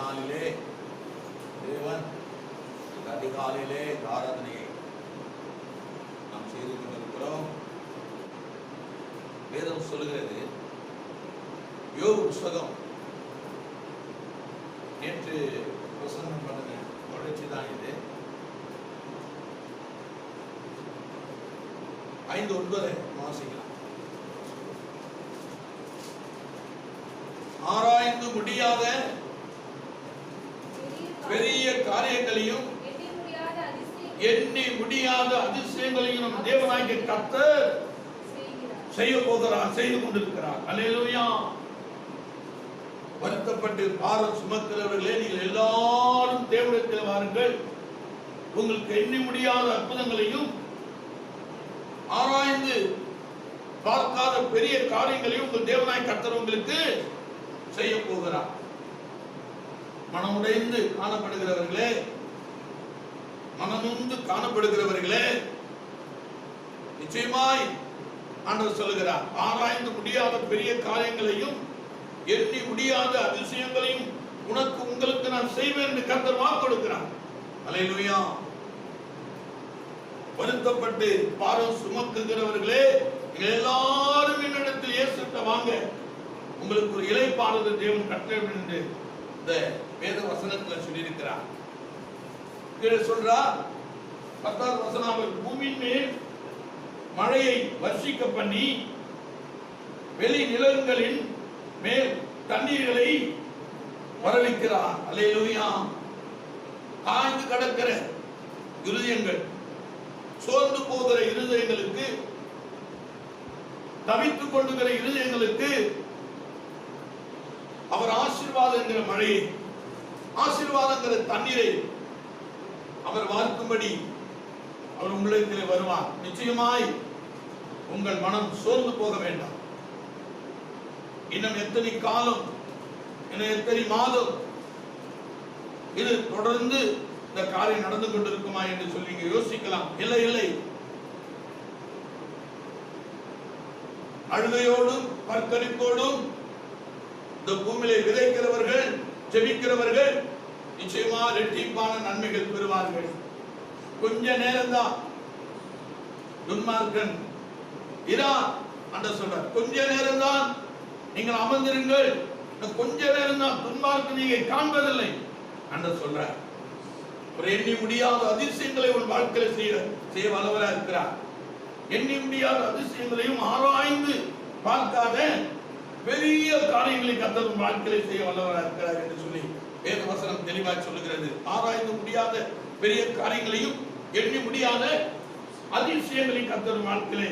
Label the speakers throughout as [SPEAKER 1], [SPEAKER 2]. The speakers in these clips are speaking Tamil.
[SPEAKER 1] நாளிலே தேவன் அதிகாலையிலே ஆராதனையை நாம் செய்து கொண்டிருக்கிறோம். வேதம் சொல்லுகிறது, யோபு புஸ்தகம் நேற்று பிரசங்கம் பண்ணுங்க தொடர்ச்சி தான் இது. 5:9 வாசிக்கலாம். ஆராய்ந்து முடியாத பெரிய காரியங்களையும் எண்ணி முடியாத அதிசயங்களையும் நம் தேவனாகிய கர்த்தர் செய்ய போகிறார், செய்து கொண்டிருக்கிறார். அல்லேலூயா. வருத்தப்பட்டு பாரம் சுமக்கிறவர்களே, நீங்கள் எல்லாரும் தேவனிடத்தில் வாருங்கள். உங்களுக்கு எண்ணி முடியாத அற்புதங்களையும் ஆராய்ந்து பார்க்காத பெரிய காரியங்களையும் உங்கள் தேவனாய் கர்த்தர் உங்களுக்கு செய்ய போகிறார். மனமுடைந்து காணப்படுகிறவர்களே, மனமுந்து காணப்படுகிறவர்களே, நிச்சயமாய் ஆண்டவர் சொல்லுகிறார், ஆராய்ந்து முடியாத பெரிய காரியங்களையும் எண்ணி முடியாத அதிசயங்களையும் உனக்கு உங்களுக்கு நான் செய்வேன் என்று கர்த்தர் வாக்கு கொடுக்கிறார். அல்லேலூயா. வருத்தப்பட்டு பாரம் சுமக்குகிறவர்களே, எல்லாரும் என்னிடத்தில் இயேசுட்ட வாங்க, உங்களுக்கு ஒரு இளைப்பாறுதல் தேவன் கட்டளை என்று இந்த வேத வசனத்தில் சொல்லியிருக்கிறார். கீழே சொல்றார் 10வது வசனம், அவர் பூமியின் மேல் மழையை வர்ஷிக்க பண்ணி வெளி நிலங்களின் மேல் தண்ணீர்களை வரவிக்கிறார். அல்லேலூயா. காய்ந்து கடக்கிற இருதயங்கள், சோர்ந்து போகிற இருதயங்களுக்கு, தவித்துக் கொண்டுகிற இருதயங்களுக்கு அவர் ஆசீர்வாதம் என்கிற மழையை, ஆசீர்வாதங்கிற தண்ணீரை அவர் வார்க்கும்படி அவர் உங்களிடத்தில் வருவார். நிச்சயமாய் உங்கள் மனம் சோர்ந்து போக வேண்டாம். இன்னும் எத்தனை காலம், இன்னும் எத்தனை மாதம் இது தொடர்ந்து இந்த காரியம் நடந்து கொண்டிருக்குமா என்று சொல்லி யோசிக்கலாம். இல்லை இல்லை, அழுகையோடும் பற்கரிப்போடும் இந்த பூமியிலே விதைக்கிறவர்கள், ஜெபிக்கிறவர்கள் நிச்சயமா இரட்டிப்பான நன்மைகள் பெறுவார்கள். கொஞ்ச நேரம் தான் துன்மார்க்கன் இரா அண்ட சொல்றார், கொஞ்ச நேரம் தான் நீங்கள் அமர்ந்திருங்கள், கொஞ்ச நேரம் தான் துன்மார்க்கன் நீங்க காண்பதில்லை அண்ட சொல்றார். ஒரு எண்ணி முடியாத அதிசயங்களை உன் வாழ்க்கையில செய்ய வல்லவராக இருக்கிறார். எண்ணி முடியாத அதிசயங்களையும் ஆராய்ந்து பார்க்காத பெரிய காரியங்களை கர்த்தர் வாழ்க்கையில செய்ய வல்லவராக இருக்கிறார் என்று சொல்லி வேத வசனம் தெளிவாக சொல்லுகிறது. ஆராய்ந்து முடியாத பெரிய காரியங்களையும் எண்ணி முடியாத அதிசயங்களையும் கர்த்தர் வாழ்க்கையிலே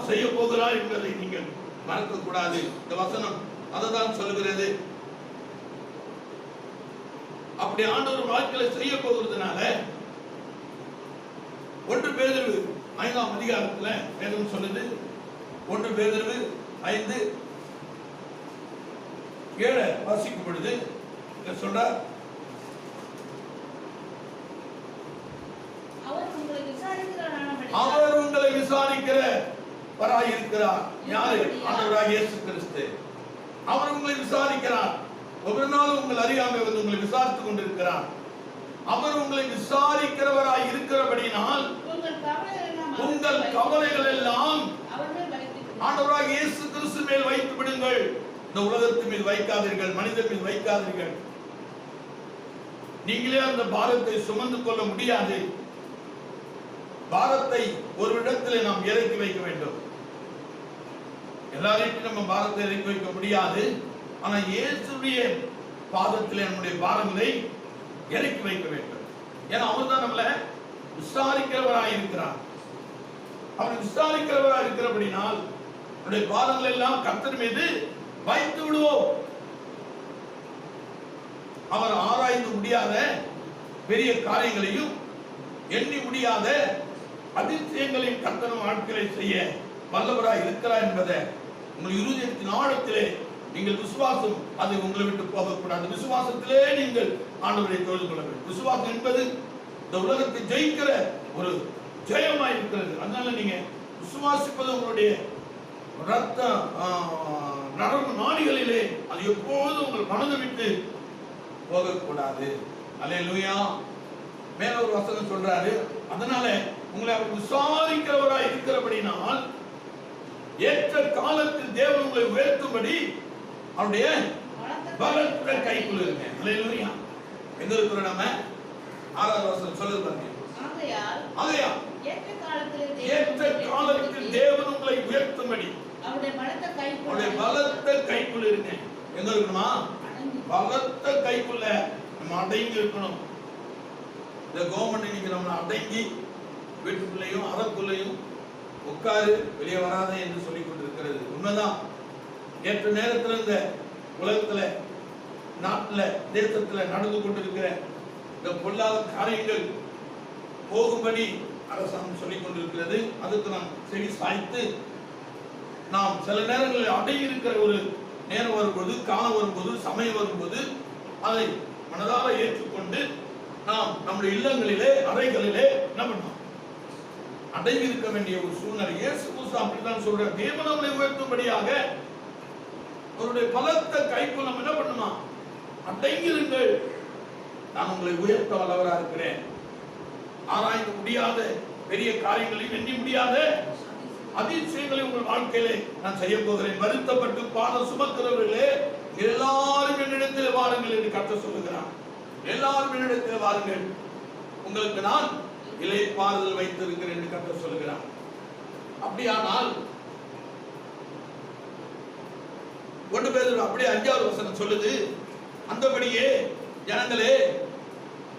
[SPEAKER 1] செய்ய போகிறார் என்பதை நீங்கள் மறக்க கூடாது. இந்த வசனம் அதுதான் சொல்லுகிறது. அப்படி ஆண்டவர் வாழ்க்கையில செய்ய போகிறதுனால 1 பேதுரு 5ஆம் அதிகாரத்துல வேதம் சொல்லுது. 1 பேதுரு 5:7 வாசிக்கும் பொழுது சொல்றார், அவர் உங்களை விசாரிக்கிறவராய் இருக்கிறார். யாரு? ஆண்டவராகிய இயேசு கிறிஸ்து. அவர் உங்களை விசாரிக்கிறார். ஒவ்வொரு நாளும் உங்கள் அறியாமை வந்து உங்களை விசாரித்துக் கொண்டிருக்கிறார். அவர் உங்களை விசாரிக்கிறவராய் இருக்கிறபடினால் உங்கள் கவலைகள் எல்லாம் ஆண்டவராகிய இயேசு கிறிஸ்து மேல் வைத்து விடுங்கள். இந்த உலகத்தின் மீது வைக்காதீர்கள், மனிதர் மீது வைக்காதீர்கள். நீங்களே அந்த பாரத்தை சுமந்து கொள்ள முடியாது. பாரத்தை ஒரு இடத்திலே நாம் இறக்கி வைக்க வேண்டும். எல்லாரையும் நம்ம பாரத்தை இறக்கி வைக்க முடியாது. ஆனா இயேசுடைய பாதத்திலே நம்முடைய பாரங்களை இறக்கி வைக்க வேண்டும். ஏன்னா அவர் தான் நம்மளை விசாரிக்கிறவராய் இருக்கிறார். அவர் விசாரிக்கிறவராய் இருக்கிறபடினால் நம்முடைய பாரங்கள் எல்லாம் கர்த்தர் மீது வைத்து விடுவோம். அவர் ஆராய்ந்து முடியாத பெரிய காரியங்களையும் எண்ணி முடியாத அதிசயங்களையும் கர்த்தர் வாழ்க்கையை செய்ய வல்லவராய் இருக்கிறார் என்பதை உங்கள் இருதயத்தின் ஆழத்திலே நீங்கள் விசுவாசம் அது உங்களை விட்டு போகக்கூடாது. விசுவாசத்திலே நீங்கள் ஆண்டவரை தொழுது கொள்ள வேண்டும். விசுவாசம் என்பது இந்த உலகத்தை ஜெயிக்கிற ஒரு ஜெயமாய் இருக்கிறது. அதனால நீங்க விசுவாசிப்பது உங்களுடைய ரத்த நரம்பு நாடிகளிலே அது எப்போதும் உங்கள் மனதை விட்டு போகக்கூடாது. அல்லேலூயா. மேல ஒரு வசனம் சொல்றாரு, அதனால உங்களை அவர் விசாரிக்கிறவராய் இருக்கிறபடினால் ஏற்ற காலத்தில் தேவன் உங்களை உயர்த்தும்படி அவருடைய பலத்த கைக்குள் இருங்க. அல்லேலூயா. எங்க இருக்கிறோம் நம்ம? 6வது வசனம் சொல்லுது பாருங்க. ஆகையால் ஏற்ற காலத்தில் தேவன் உங்களை உயர்த்தும்படி அவருடைய பலத்த கைக்குள் இருங்க. எங்க இருக்கணுமா? பலத்த கைக்குள்ள நம்ம அடங்கி இருக்கணும். இந்த கவர்மெண்ட் இன்னைக்கு நம்ம அடங்கி வீட்டுக்குள்ளேயும் அறக்குள்ளேயும் உட்காரு வெளியே வராதே என்று சொல்லிக் கொண்டிருக்கிறது உண்மைதான். ஏற்ற நேரத்தில் இந்த உலகத்துல நாட்டுல தேசத்துல நடந்து கொண்டிருக்கிற இந்த பொல்லாத காரியங்கள் போகும்படி அரசாங்கம் சொல்லிக் கொண்டிருக்கிறது. அதுக்கு நாம் செவி சாய்த்து நாம் சில நேரங்களில் அடங்கி இருக்கிற ஒரு நேரம் வரும்போது, காலம் வரும்போது, சமயம் வரும்போது அதை மனதார ஏற்றுக்கொண்டு நாம் நம்முடைய இல்லங்களிலே அறைகளிலே என்ன பண்ணோம்? அடங்கி இருக்க வேண்டிய ஒரு சூழ்நிலை. இயேசு கிறிஸ்து அப்படித்தான் சொல்றார். தேவன் நம்மை உயர்த்தும்படியாக அவருடைய பலத்த கைக்குள் நம்ம என்ன பண்ணுமா? அடங்கிருங்கள், நான் உங்களை உயர்த்த வல்லவரா இருக்கிறேன். ஆராய்ந்து முடியாத பெரிய காரியங்களையும் எண்ணி முடியாத அதிசயங்களை உங்கள் வாழ்க்கையிலே நான் செய்ய போகிறேன். வருத்தப்பட்டு பாடம் சுமக்கிறவர்களே எல்லாரும் என்னிடத்தில் வாருங்கள் என்று கர்த்தர் சொல்லுகிறார். எல்லாரும் என்னிடத்தில் வாருங்கள், உங்களுக்கு நான் இளைப்பாறுதல் வைத்திருக்கிறேன் என்று கர்த்தர் சொல்லுகிறார். அப்படியானால் 1 பேதுரு அப்படியே 5வது வசனம் சொல்லுது, அந்தபடியே ஜனங்களே,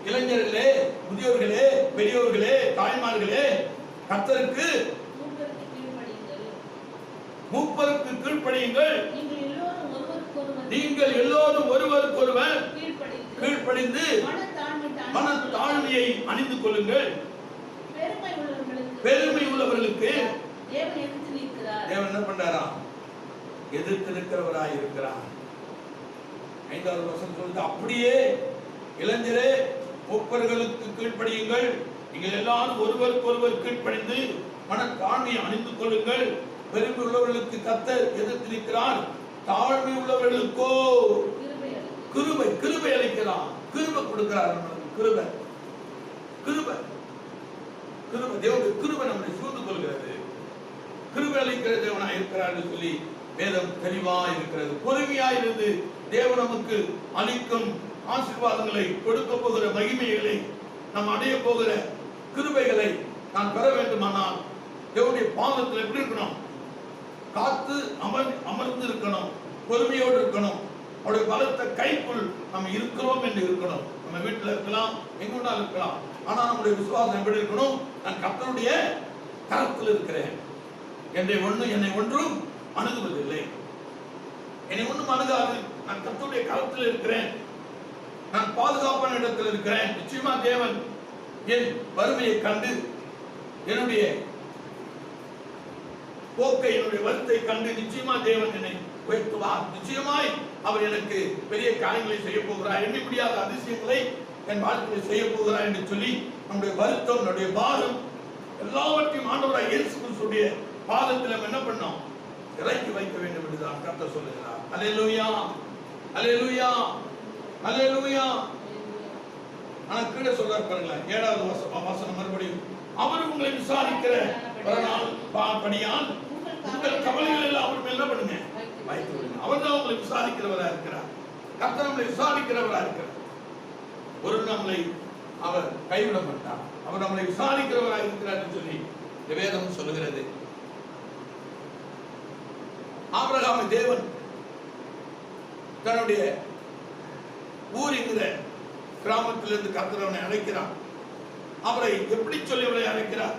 [SPEAKER 1] இளைஞர்களே, முதியோர்களே, பெரியோர்களே, தாய்மார்களே, கர்த்தருக்கு மூப்பருக்கு கீழ்ப்படியுங்கள். நீங்கள் எல்லோரும் ஒருவருக்கொருவர் கீழ்ப்படிந்து மனத்தாழ்மையை அணிந்து கொள்ளுங்கள். பெருமை உள்ளவர்களுக்கு தேவன் என்ன பண்றாரா? எதிர்த்து நிற்கிறவராய் இருக்கிறார். 5வது வசனம் சொல்லுது, அப்படியே இளைஞரே மூப்பர்களுக்கு கீழ்ப்படியுங்கள். நீங்கள் எல்லாரும் ஒருவருக்கொருவர் கீழ்ப்படிந்து மனத்தாழ்மையை அணிந்து கொள்ளுங்கள். பெருமை உள்ளவர்களுக்கு கர்த்தர் எதிர்த்து நிற்கிறார், தாழ்மை உள்ளவர்களுக்கோ கிருபை அளிக்கிறார். கிருபை கொடுக்கிறார். கிருபை தேவனுடைய கிருபை நம்மை சூழ்ந்து கொள்கிறது. கிருபை அளிக்கிற தேவனாய் இருக்கிறார் என்று சொல்லி வேதம் தெளிவாய் இருக்கிறது. பொறுமையாயிருந்து தேவன் நமக்கு அளிக்கும் ஆசீர்வாதங்களை, கொடுக்க போகிற மகிமைகளை, நாம் அடைய போகிற கிருபைகளை நான் பெற வேண்டுமானால் தேவனுடைய பாதத்தில் எப்படி இருக்கணும்? காத்து அமர்ந்து இருக்கணும், பொறுமையோடு இருக்கணும். அவருடைய பலத்த கைக்குள் நம்ம இருக்கிறோம் என்று இருக்கணும். நம்ம வீட்டில் இருக்கலாம், எங்குண்டாலும் இருக்கலாம். ஆனா நம்முடைய விசுவாசம் எப்படி இருக்கணும்? நான் கர்த்தருடைய கரத்தில் இருக்கிறேன், என்னை ஒன்றும் அணுகுவதில்லை, என்னை ஒன்றும் அணுகாது. நான் கர்த்தருடைய கரத்தில் இருக்கிறேன், நான் பாதுகாப்பான இடத்தில் இருக்கிறேன். நிச்சயமா தேவன் என் வறுமையை கண்டு, என்னுடைய போக்கை, என்னுடைய வருத்தை கண்டு நிச்சயமா தேவன் என்னை உயர்த்துவார். நிச்சயமாய் அவர் எனக்கு பெரிய காரியங்களை செய்ய போகிறார், எண்ணி முடியாத அதிசயங்களை என் வாழ்க்கையில் செய்ய போகிறார் என்று சொல்லி நம்முடைய வருத்தம், நம்முடைய பாரம் எல்லாவற்றையும் ஆண்டவராய் இயேசு கிறிஸ்துவின் பாதத்தில் நம்ம என்ன பண்ணோம்? இறக்கி வைக்க வேண்டும் என்றுதான் கர்த்தர் சொல்லுகிறார். அல்லேலூயா, அல்லேலூயா, அல்லேலூயா. ஆனா கீழே சொல்றாரு பாருங்களேன், 7வது வசனம் மறுபடியும், அவர் உங்களை விசாரிக்கிற படியால் உங்கள் கவலைகள் எல்லாம் அவர் மேல் என்ன பண்ணுங்க? வைத்து விடுங்க. அவர் தான் உங்களை விசாரிக்கிறவரா இருக்கிறார். கர்த்தர் நம்மளை விசாரிக்கிறவரா இருக்கிறார். ஒரு நம்மளை அவர் கைவிட மாட்டார். அவர் நம்மளை விசாரிக்கிறவரா இருக்கிறார் என்று சொல்லி வேதம் சொல்லுகிறது. ஆபிரகாமை தேவன் தன்னுடைய ஊரிங்கிற கிராமத்திலிருந்து கர்த்தர் அவனை அழைக்கிறார். அவரை எப்படி சொல்லி அவரை அழைக்கிறார்?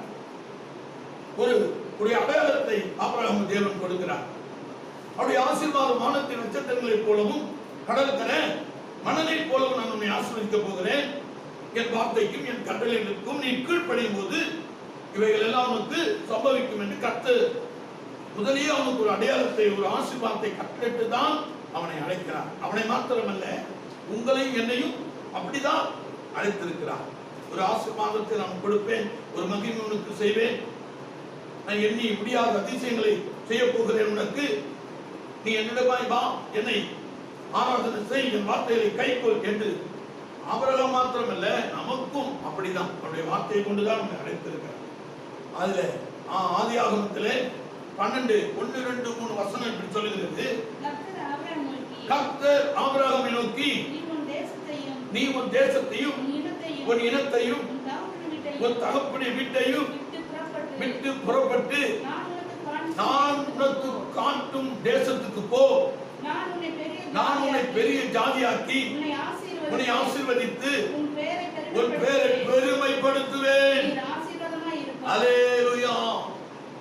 [SPEAKER 1] ஒரு அடையாளத்தை ஆபிரகாம் தேவன் கொடுக்கிறார். அவருடைய ஆசீர்வாதம் வானத்தின் நட்சத்திரங்களைப் போலவும் கடற்கரை மணலைப் போலவும் நான் உன்னை ஆசீர்வதிக்க போகிறேன். என் வார்த்தைக்கும் என் கட்டளைகளுக்கும் நீ கீழ்ப்படியும் போது இவைகள் எல்லாம் உனக்கு சம்பவிக்கும் என்று கர்த்தர் முதலியே அவனுக்கு ஒரு அடையாளத்தை, ஒரு ஆசீர்வாதத்தை கட்டளிட்டு தான் அவனை அழைக்கிறார். அவனை மாத்திரமல்ல, உங்களையும் என்னையும் அப்படிதான் அழைத்திருக்கிறார். ஒரு ஆசீர்வாதத்தை நான் கொடுப்பேன், ஒரு மகிமை உனக்கு செய்வேன், நான் எண்ணி முடியாத அதிசயங்களை செய்ய போகிறேன் உனக்கு, நீ என்னிடமாய் வா, என்னை ஆராதனை செய், என் வார்த்தைகளை கைக்கொள் என்று ஆபிரகாம் மாத்திரமல்ல, நமக்கும் அப்படிதான் அவருடைய வார்த்தையை கொண்டுதான் நம்மை அழைத்திருக்கிறார். அதுல ஆதியாகமத்திலே 12, 1, 2, 3 வசனம் இப்படி சொல்லுகிறது. கர்த்தர் ஆபிரகாமை நோக்கி, நீ உன் தேசத்தையும் உன் இனத்தையும் உன் தகப்பனுடைய வீட்டையும் விட்டு புறப்பட்டு நான் உனக்கு காட்டும் தேசத்துக்கு போ. நான் உன்னை பெரிய ஜாதியாக்கி உன்னை ஆசீர்வதித்து உன் பேரை பெருமைப்படுத்துவேன். அல்லேலூயா.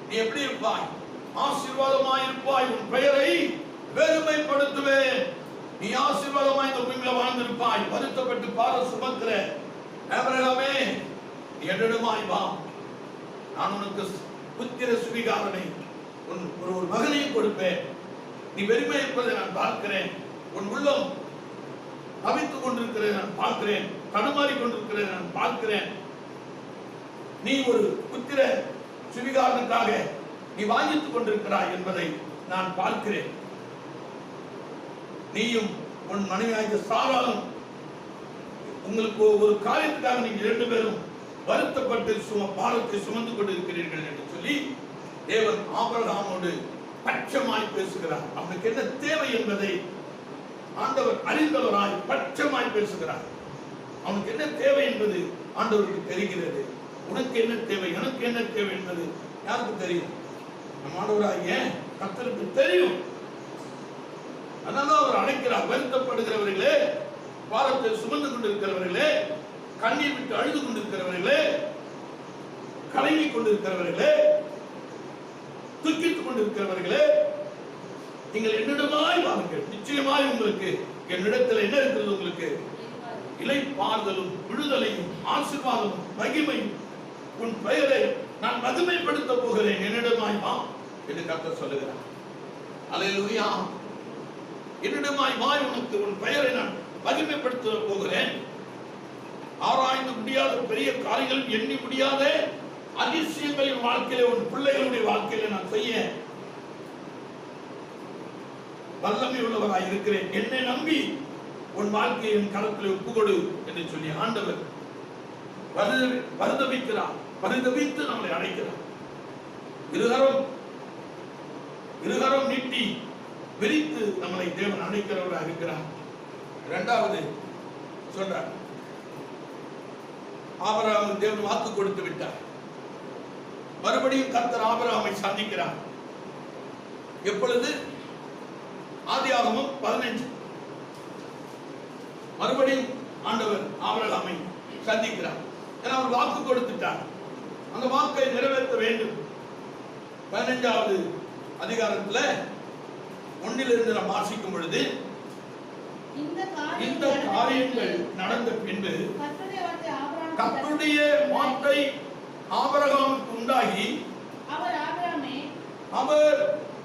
[SPEAKER 1] நீ எப்படி இருப்பாய்? ஆசீர்வாதமாய் இருப்பாய். உன் பெயரை பெருமைப்படுத்துவேன். நீ ஆசீர்வாதமாய் இந்த பூமியில வாழ்ந்திருப்பாய். வருத்தப்பட்டு பார சுமக்கிற ஆபிரகாமே, நீ என்னிடமாய் வா. நான் உனக்கு புத்திர சுவிகாரனை ஒரு மகனையும் கொடுப்பேன். நீ வெறுமை இருப்பதை நான் பார்க்கிறேன். உன் உள்ளம் தவித்துக் கொண்டிருக்கிறதை நான் பார்க்கிறேன். தடுமாறி கொண்டிருக்கிறதை நான் பார்க்கிறேன். நீ ஒரு புத்திர சுவிகாரனுக்காக நீ வாங்கித்துக் கொண்டிருக்கிறாய் என்பதை நான் பார்க்கிறேன். நீயும் உன் மனைவியாகிய சாராளும் உங்களுக்கு ஒரு காரியத்துக்காக நீங்க 2 பேரும் வருத்தப்பட்டு பாரத்தை சுமந்து கொண்டிருக்கிறீர்கள் என்று சொல்லி தேவன் ஆபிரகாமோடு பட்சமாய் பேசுகிறார். அவனுக்கு என்ன தேவை என்பதை ஆண்டவர் அறிந்தவராய் பட்சமாய் பேசுகிறார். அவனுக்கு என்ன தேவை என்பது ஆண்டவருக்கு தெரிகிறது. உனக்கு என்ன தேவை, எனக்கு என்ன தேவை என்பது யாருக்கு தெரியும்? நம் ஆண்டவராகிய கர்த்தருக்கு தெரியும். அதனால அவர் அழைக்கிறார். வருத்தப்படுகிறவர்களே, பாரத்தை சுமந்து கொண்டிருக்கிறவர்களே, கண்ணீர் விட்டு அழுது கொண்டிருக்கிறவர்களே, கலங்கிக் கொண்டிருக்கிறவர்களே, துக்கித்துக் கொண்டிருக்கிறவர்களே, நீங்கள் என்னிடமாய் வாருங்கள். நிச்சயமாய் உங்களுக்கு என்னிடத்தில் என்ன இருக்கிறது? உங்களுக்கு இளைப்பாறுதலும் விடுதலையும் ஆசீர்வாதமும் மகிமையும். உன் பெயரை நான் மகிமைப்படுத்த போகிறேன். என்னிடமாய் வா என்று கர்த்தர் சொல்லுகிறார். அல்லேலூயா. என்னிடமாய் வா, உனக்கு உன் பெயரை நான் மகிமைப்படுத்த போகிறேன். ஆராய்ந்து முடியாத பெரிய காரியங்களும் எண்ணி முடியாத அதிசயங்களின் வாழ்க்கையில உன் பிள்ளைகளுடைய வாழ்க்கையில நான் செய்ய வல்லமை உள்ளவராய் இருக்கிறேன். என்னை நம்பி உன் வாழ்க்கையை என் கரத்தில் ஒப்புக்கொடு என்று சொல்லி ஆண்டவர் பரிதபிக்கிறார். பரிதபித்து நம்மளை அழைக்கிறார். இருகரம் நீட்டி விரித்து நம்மளை தேவன் அழைக்கிறவராக இருக்கிறார். 2வது சொல்றார், ஆபிரகாமுக்கு தேவன் வாக்கு கொடுத்து விட்டார். மறுபடியும் கர்த்தர் ஆபிரகாமை சந்திக்கிறார். எப்பொழுது? ஆதியாகமம் 15. மறுபடியும் ஆண்டவர் ஆபிரகாமை சந்திக்கிறார். ஏன்னா அவர் வாக்கு கொடுத்துட்டார். அந்த வாக்கை நிறைவேற்ற வேண்டும். 15வது அதிகாரத்துல 1 நாம் வாசிக்கும் பொழுது, இந்த காரியங்கள் நடந்த பின்பு கர்த்தருடைய வார்த்தை ஆபிரகாமுக்கு உண்டாகி, அவர்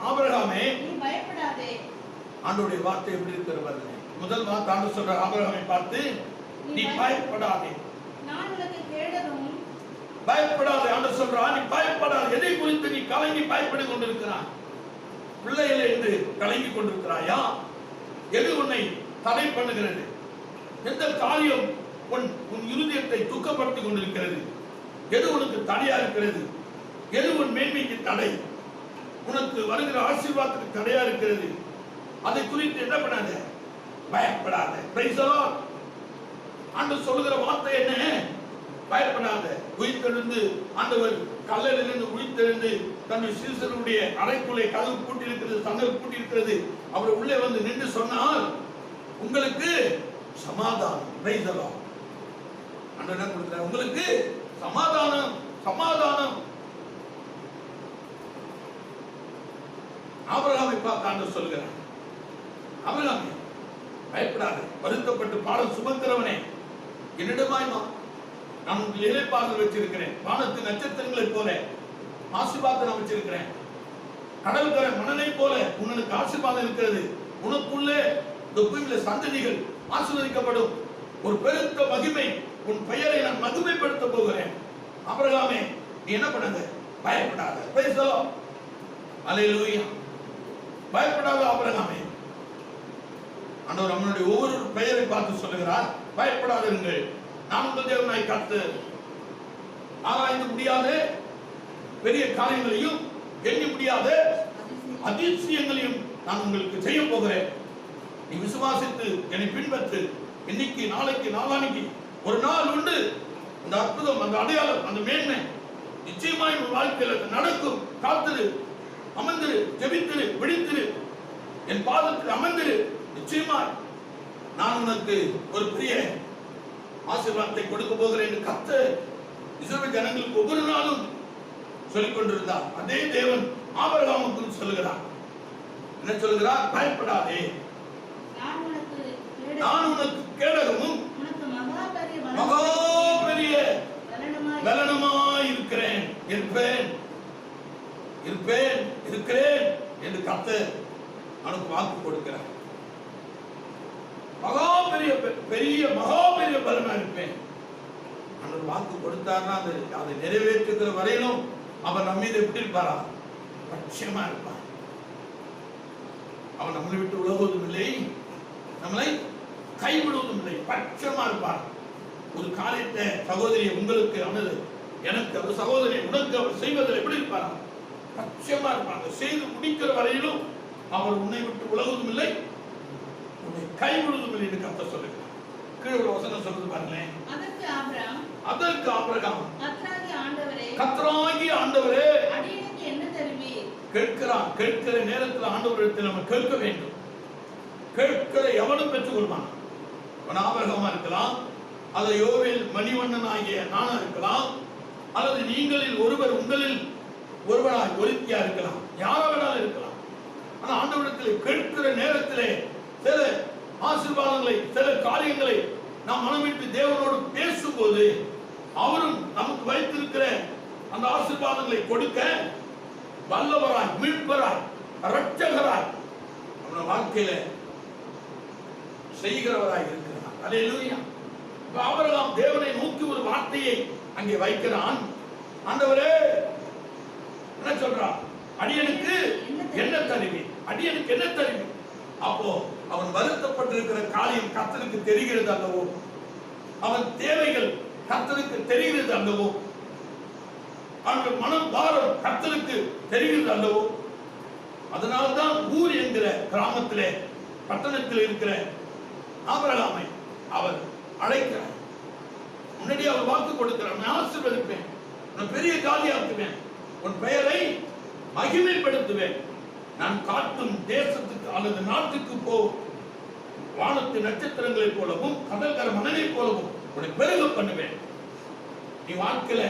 [SPEAKER 1] ஆபிரகாமே நீ பயப்படாதே. ஆண்டவருடைய வார்த்தை எப்படி இருக்கிறது? முதல் வார்த்தை ஆண்டவர் சொல்ற ஆபிரகாமை பார்த்து, நீ பயப்படாதே. நான் உனக்கு கேடரும். பயப்படாதே. ஆண்டவர் சொல்றார், நீ பயப்படாதே. எதை குறித்து நீ கலங்கி பயப்பட்டு கொண்டிருக்கிறாய்? பிள்ளைகளை என்று கலங்கி கொண்டிருக்கிறாயா? எது உன்னை தடை பண்ணுகிறது? எந்த காரியம் உன் இருதயத்தை துக்கப்படுத்திக் கொண்டிருக்கிறது? எது உனக்கு தடையா இருக்கிறது? எது உன் மேன்மைக்கு தடை? உனக்கு வருகிற ஆசீர்வாதத்துக்கு தடையா இருக்கிறது? அதை குறித்து என்ன பண்ணாத? பயப்படாத. Praise the Lord. ஆண்டவர் சொல்லுகிற வார்த்தை என்ன? பயப்படாத. உயிர்த்தெழுந்து ஆண்டவர் கல்லறையிலிருந்து உயிர்த்தெழுந்து தன்னுடைய சீசருடைய அறைக்குள்ளே கதவு பூட்டி இருக்கிறது, சன்னல் பூட்டி இருக்கிறது. அவர் உள்ளே வந்து நின்று சொன்னால், உங்களுக்கு சமாதானம். Price the Lord. ஆண்டவர் என்ன கொடுக்கிறார்? உங்களுக்கு சமாதானம், சமாதானம். ஆபிரகாமை பார்த்து ஆண்டவர் சொல்கிறார், ஆபிரகாமே பயப்படாத, வருத்தப்பட்டு பாடம் சுமக்கிறவனே, என்னிடமாய் வா. நான் உங்களுக்கு இளைப்பாறுதல் வச்சிருக்கிறேன். வானத்து நட்சத்திரங்களை போல ஆசீர்வாதம் நான் வச்சிருக்கிறேன். கடற்கரை மணலை போல உனக்கு ஆசீர்வாதம் இருக்கிறது. உனக்குள்ளே பூமியில சந்ததிகள் ஆசீர்வதிக்கப்படும். ஒரு பெருத்த மகிமை, உன் பெயரை நான் மகிமைப்படுத்த போகிறேன். ஆபிரகாமே நீ என்ன பண்ணாத? பயப்படாத. Praise the Lord. அல்லேலூயா. பயப்படாத ஆபிரகாமே. ஆண்டவர் நம்மளுடைய ஒவ்வொரு பெயரை பார்த்து சொல்லுகிறார், பயப்படாதீர்கள், நான் உங்கள் தேவனாய் கர்த்தர். ஆராய்ந்து முடியாத பெரிய காரியங்களையும் எண்ணி முடியாத அதிசயங்களையும் நான் உங்களுக்கு செய்ய போகிறேன். நீ விசுவாசித்து என்னை பின்பற்று. இன்னைக்கு, நாளைக்கு, நாளானைக்கு ஒரு நாள் உண்டு. அந்த அற்புதம், அந்த அடையாளம், அந்த மேன்மை நிச்சயமாய் உன் வாழ்க்கையில் நடக்கும். காத்திரு, அமர்ந்திரு, ஜெபித்திரு, விழித்திரு, என் பாதத்தில் அமர்ந்திரு. நிச்சயமாய் நான் உனக்கு ஒரு பெரிய ஆசீர்வாதத்தை கொடுக்க போகிறேன் என்று கர்த்தர் இஸ்ரவேல் ஜனங்களுக்கு ஒவ்வொரு நாளும் சொல்லிக் கொண்டிருந்தார். அதே தேவன் ஆபிரகாமுக்கு சொல்லுகிறார். என்ன சொல்லுகிறார்? பயப்படாதே, நான் உனக்கு கேடகமும் மகா பெரிய பலனுமாய் இருக்கிறேன், இருப்பேன், இருப்பேன், இருக்கிறேன் என்று கர்த்தர் அவனுக்கு வாக்கு கொடுக்கிறார். மகா பெரிய மகா பெரிய பலனா இருப்பேன். அவர் வாக்கு கொடுத்தார்னா அதை நிறைவேற்றுகிற வரையிலும் அவர் நம்ம மீது எப்படி இருப்பாரா? பட்சமா இருப்பார். அவன் நம்மளை விட்டு உலகுவதும் இல்லை, நம்மளை கைவிடுவதும் இல்லை, பட்சமா இருப்பார். ஒரு காரியத்தை சகோதரியை உங்களுக்கு அவனது, எனக்கு அவர் சகோதரி உனக்கு அவர் செய்வதில் எப்படி இருப்பாரா? பட்சமா இருப்பாங்க. செய்து முடிக்கிற வரையிலும் அவர் உன்னை விட்டு உலகுவதும் இல்லை, உன்னை கைவிடுவதும் இல்லை என்று கர்த்தர் சொல்லுகிறார். கீழே ஒரு வசனம் சொல்லுது பாருங்களேன். அதற்கு ஆபிரகாம் கர்த்தராகிய ஆண்டவரே,
[SPEAKER 2] அடியேனுக்கு என்ன தருவீர்?
[SPEAKER 1] கேட்கிறான். கேட்கிற நேரத்தில் ஆண்டவரிடத்தில் நம்ம கேட்க வேண்டும். கேட்கிற எவனும் பெற்றுக் கொள்வான். அவன் ஆபிரகாமா இருக்கலாம், அது யோவேல் மணிவண்ணன் ஆகிய நானா இருக்கலாம், அல்லது நீங்களில் ஒருவர் உங்களில் ஒருவராய் ஒருத்தியா இருக்கலாம், யாரா வேணாலும் இருக்கலாம். ஆனா ஆண்டவரிடத்தில் கேட்கிற நேரத்திலே சில ஆசீர்வாதங்களை, சில காரியங்களை நாம் மனமிட்டு தேவனோடு பேசும்போது அவரும் நமக்கு வைத்திருக்கிற அந்த ஆசீர்வாதங்களை கொடுக்க வல்லவராய், மீட்பராய், இரட்சகராய் நம்ம வாழ்க்கையில செய்கிறவராய் இருக்கிறார். அல்லேலூயா. ஆபிரகாம் தேவனை நோக்கி ஒரு வார்த்தையை அங்கே வைக்கிறான். ஆண்டவரே என்ன சொல்றான்? அடியனுக்கு என்ன தருவீர்? அடியனுக்கு என்ன தருவீர்? அப்போ அவன் வருத்தப்பட்டிருக்கிற காரியம் கர்த்தருக்கு தெரிகிறது அல்லவோ, அவன் தேவைகள் கர்த்தருக்கு தெரிகிறது அல்லவோ, அவன் மனம் பாரம் கர்த்தருக்கு தெரிகிறது அல்லவோ. அதனால்தான் ஊர் என்கிற கிராமத்திலே, பட்டணத்தில் இருக்கிற ஆபிரகாமை அவர் அழைக்கிறார். முன்னாடி அவர் வாக்கு கொடுக்கிறார், நான் ஆசீர்வதிப்பேன், உன் பெரிய காலியாக்குவேன், உன் பெயரை மகிமைப்படுத்துவேன், நான் காட்டும் தேசத்துக்கு அல்லது நாட்டுக்கு போ, வானத்து நட்சத்திரங்களைப் போலவும் கடற்கரை மணலைப் போலவும் உன்னை பெருக பண்ணுவேன். நீ வாழ்க்கையில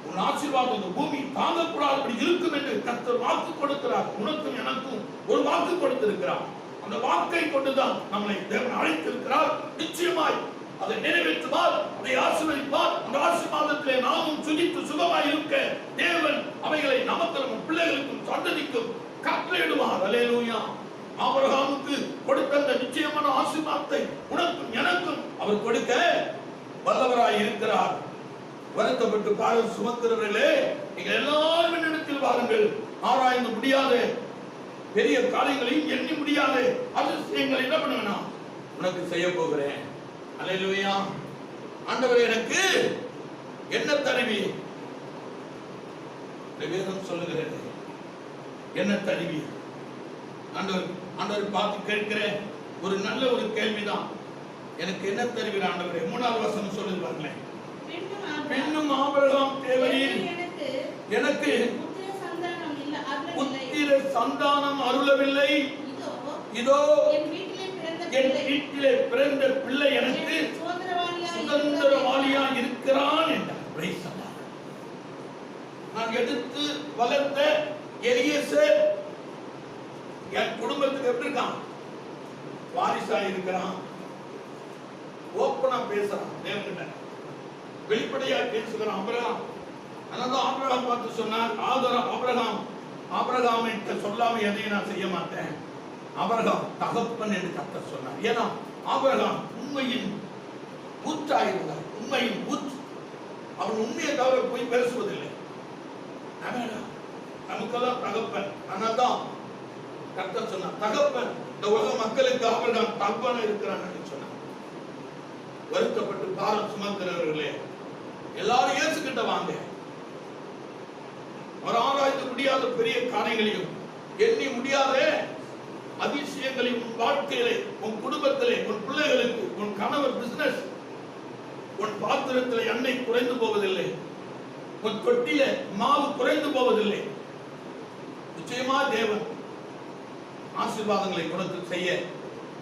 [SPEAKER 1] உன் ஆசீர்வாதம் இந்த பூமி தாங்கக்கூடாதபடி இருக்கும் என்று கர்த்தர் வாக்கு கொடுக்கிறார். உனக்கும் எனக்கும் ஒரு வாக்கு கொடுத்திருக்கிறார். அந்த வாக்கை கொண்டுதான் நம்மளை தேவன் அழைத்திருக்கிறார். நிச்சயமாய் அதை நிறைவேற்றுவார், அதை ஆசீர்வதிப்பார். அந்த ஆசீர்வாதத்திலே நாமும் சுகித்து சுகமாய் இருக்க தேவன் அவைகளை நமக்கு, நம்ம பிள்ளைகளுக்கும் சந்ததிக்கும் கட்டளையிடுவார். அல்லேலூயா. ஆபிரகாமுக்கு கொடுத்த அந்த நிச்சயமான ஆசீர்வாதத்தை உனக்கும் எனக்கும் அவர் கொடுக்க வல்லவராய் இருக்கிறார். வருத்தப்பட்டு பாரம் சுமக்கிறவர்களே, நீங்கள் எல்லாரும் என்னிடத்தில் வாருங்கள். ஆராய்ந்து முடியாத பெரிய காரியங்களையும் எண்ணி முடியாத அதிசயங்களை என்ன பண்ணுவேன் உனக்கு செய்ய போகிறேன். அல்லேலூயா. ஆண்டவரே எனக்கு என்ன தருவீர்? வேதம் சொல்லுகிறது, என்ன தருவீர்? ஆண்டவர் பார்த்து கேட்கிற ஒரு நல்ல ஒரு கேள்விதான், எனக்கு என்ன தருவீர் ஆண்டவரே? 3வது வசனம் சொல்லுவாங்களே, பின்னும் ஆபிரகாம் தேவரீர் எனக்கு புத்திர சந்தானம் அருளவில்லை, இதோ என் வீட்டிலே பிறந்த பிள்ளை எனக்கு சுதந்திரவாளியா இருக்கிறான் என்றார். நான் எடுத்து வளர்த்த எலியேசர் என் குடும்பத்துக்கு எப்படி இருக்கான்? வாரிசா இருக்கிறான். ஓப்பனா பேசுறான், தேவன்கிட்ட வெளிப்படையா பேசுகிறான் ஆபிரகாம். அதனால ஆபிரகாம் பார்த்து சொன்னார், ஆபிரகாம் சொல்லாம எதையும் நான் செய்ய மாட்டேன். ஆபிரகாம் தகப்பன் என்று கர்த்தர் சொன்னார். ஏன்னா ஆபிரகாம் உண்மையின் ஊற்றாயிருந்தார், உண்மையின் ஊற்று. அவன் உண்மையை தவிர போய் பேசுவதில்லை. நமக்கெல்லாம் தகப்பன். அதனால்தான் கர்த்தர் சொன்னார், தகப்பன் இந்த உலக மக்களுக்கு ஆபிரகாம் தகப்பனா இருக்கிறான் சொன்னான். வருத்தப்பட்டு பாரம் சுமக்கிறவர்களே எல்லாரும் இயேசு கிட்ட வாங்க. ஒரு ஆராய்ந்து முடியாத பெரிய காரியங்களையும் எண்ணி முடியாத அதிசயங்களையும் உன் வாழ்க்கையிலே, உன் குடும்பத்திலே, உன் பிள்ளைகளுக்கு, உன் கணவர் பிசினஸ், உன் பாத்திரத்திலே எண்ணெய் குறைந்து போவதில்லை, உன் தொட்டில மாவு குறைந்து போவதில்லை. நிச்சயமா தேவன் ஆசீர்வாதங்களை உனக்கு செய்ய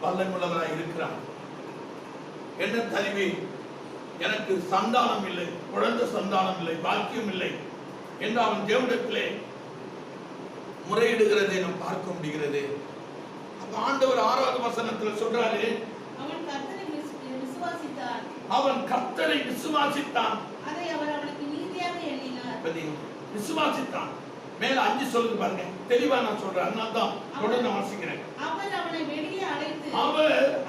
[SPEAKER 1] வல்லமையுள்ளவராய் இருக்கிறார். என்ன தருவி, எனக்கு சந்தானம் இல்லை, குழந்தை சந்தானம் இல்லை, பாக்கியம் இல்லை என்று அவன் தேவனிடத்திலே முறையிடுகிறதை நாம் பார்க்க முடிகிறது. அப்ப ஆண்டவர் 6வது வசனத்தில் சொல்றாரு,
[SPEAKER 2] அவன் கர்த்தரை விசுவாசித்தான்,
[SPEAKER 1] அவன் கர்த்தரை விசுவாசித்தான்,
[SPEAKER 2] அதை அவர் அவனுக்கு நீதியாக எண்ணினார்.
[SPEAKER 1] விசுவாசித்தான். மேல 5 சொல்லுது பாருங்க, தெளிவா நான் சொல்றேன். அதனால தான் தொடர்ந்து வாசிக்கிறேன்.
[SPEAKER 2] அவர் அவனை வெளியே அழைத்து,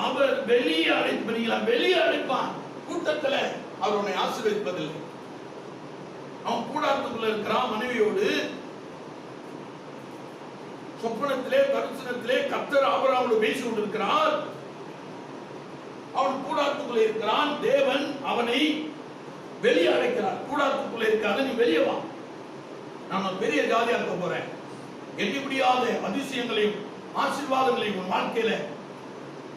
[SPEAKER 1] அவர் வெளியே அழைத்து, பண்ணீங்களா, வெளியே அழைப்பான். கூட்டத்துல அவர் உன்னை ஆசீர்வதிப்பதில்லை. அவன் கூடாரத்துக்குள்ள இருக்கிறான் மனைவியோடு. சொப்பனத்திலே தரிசனத்திலே கர்த்தர் ஆபிரகாமோடு பேசி கொண்டிருக்கிறார். அவன் கூடாரத்துக்குள்ள இருக்கிறான். தேவன் அவனை வெளியே அழைக்கிறார். கூடாரத்துக்குள்ள இருக்காத, நீ வெளியே வா, நான் பெரிய ஜாதியா இருக்க போறேன், எண்ணி முடியாத அதிசயங்களையும் ஆசீர்வாதங்களையும் உன் வாழ்க்கையில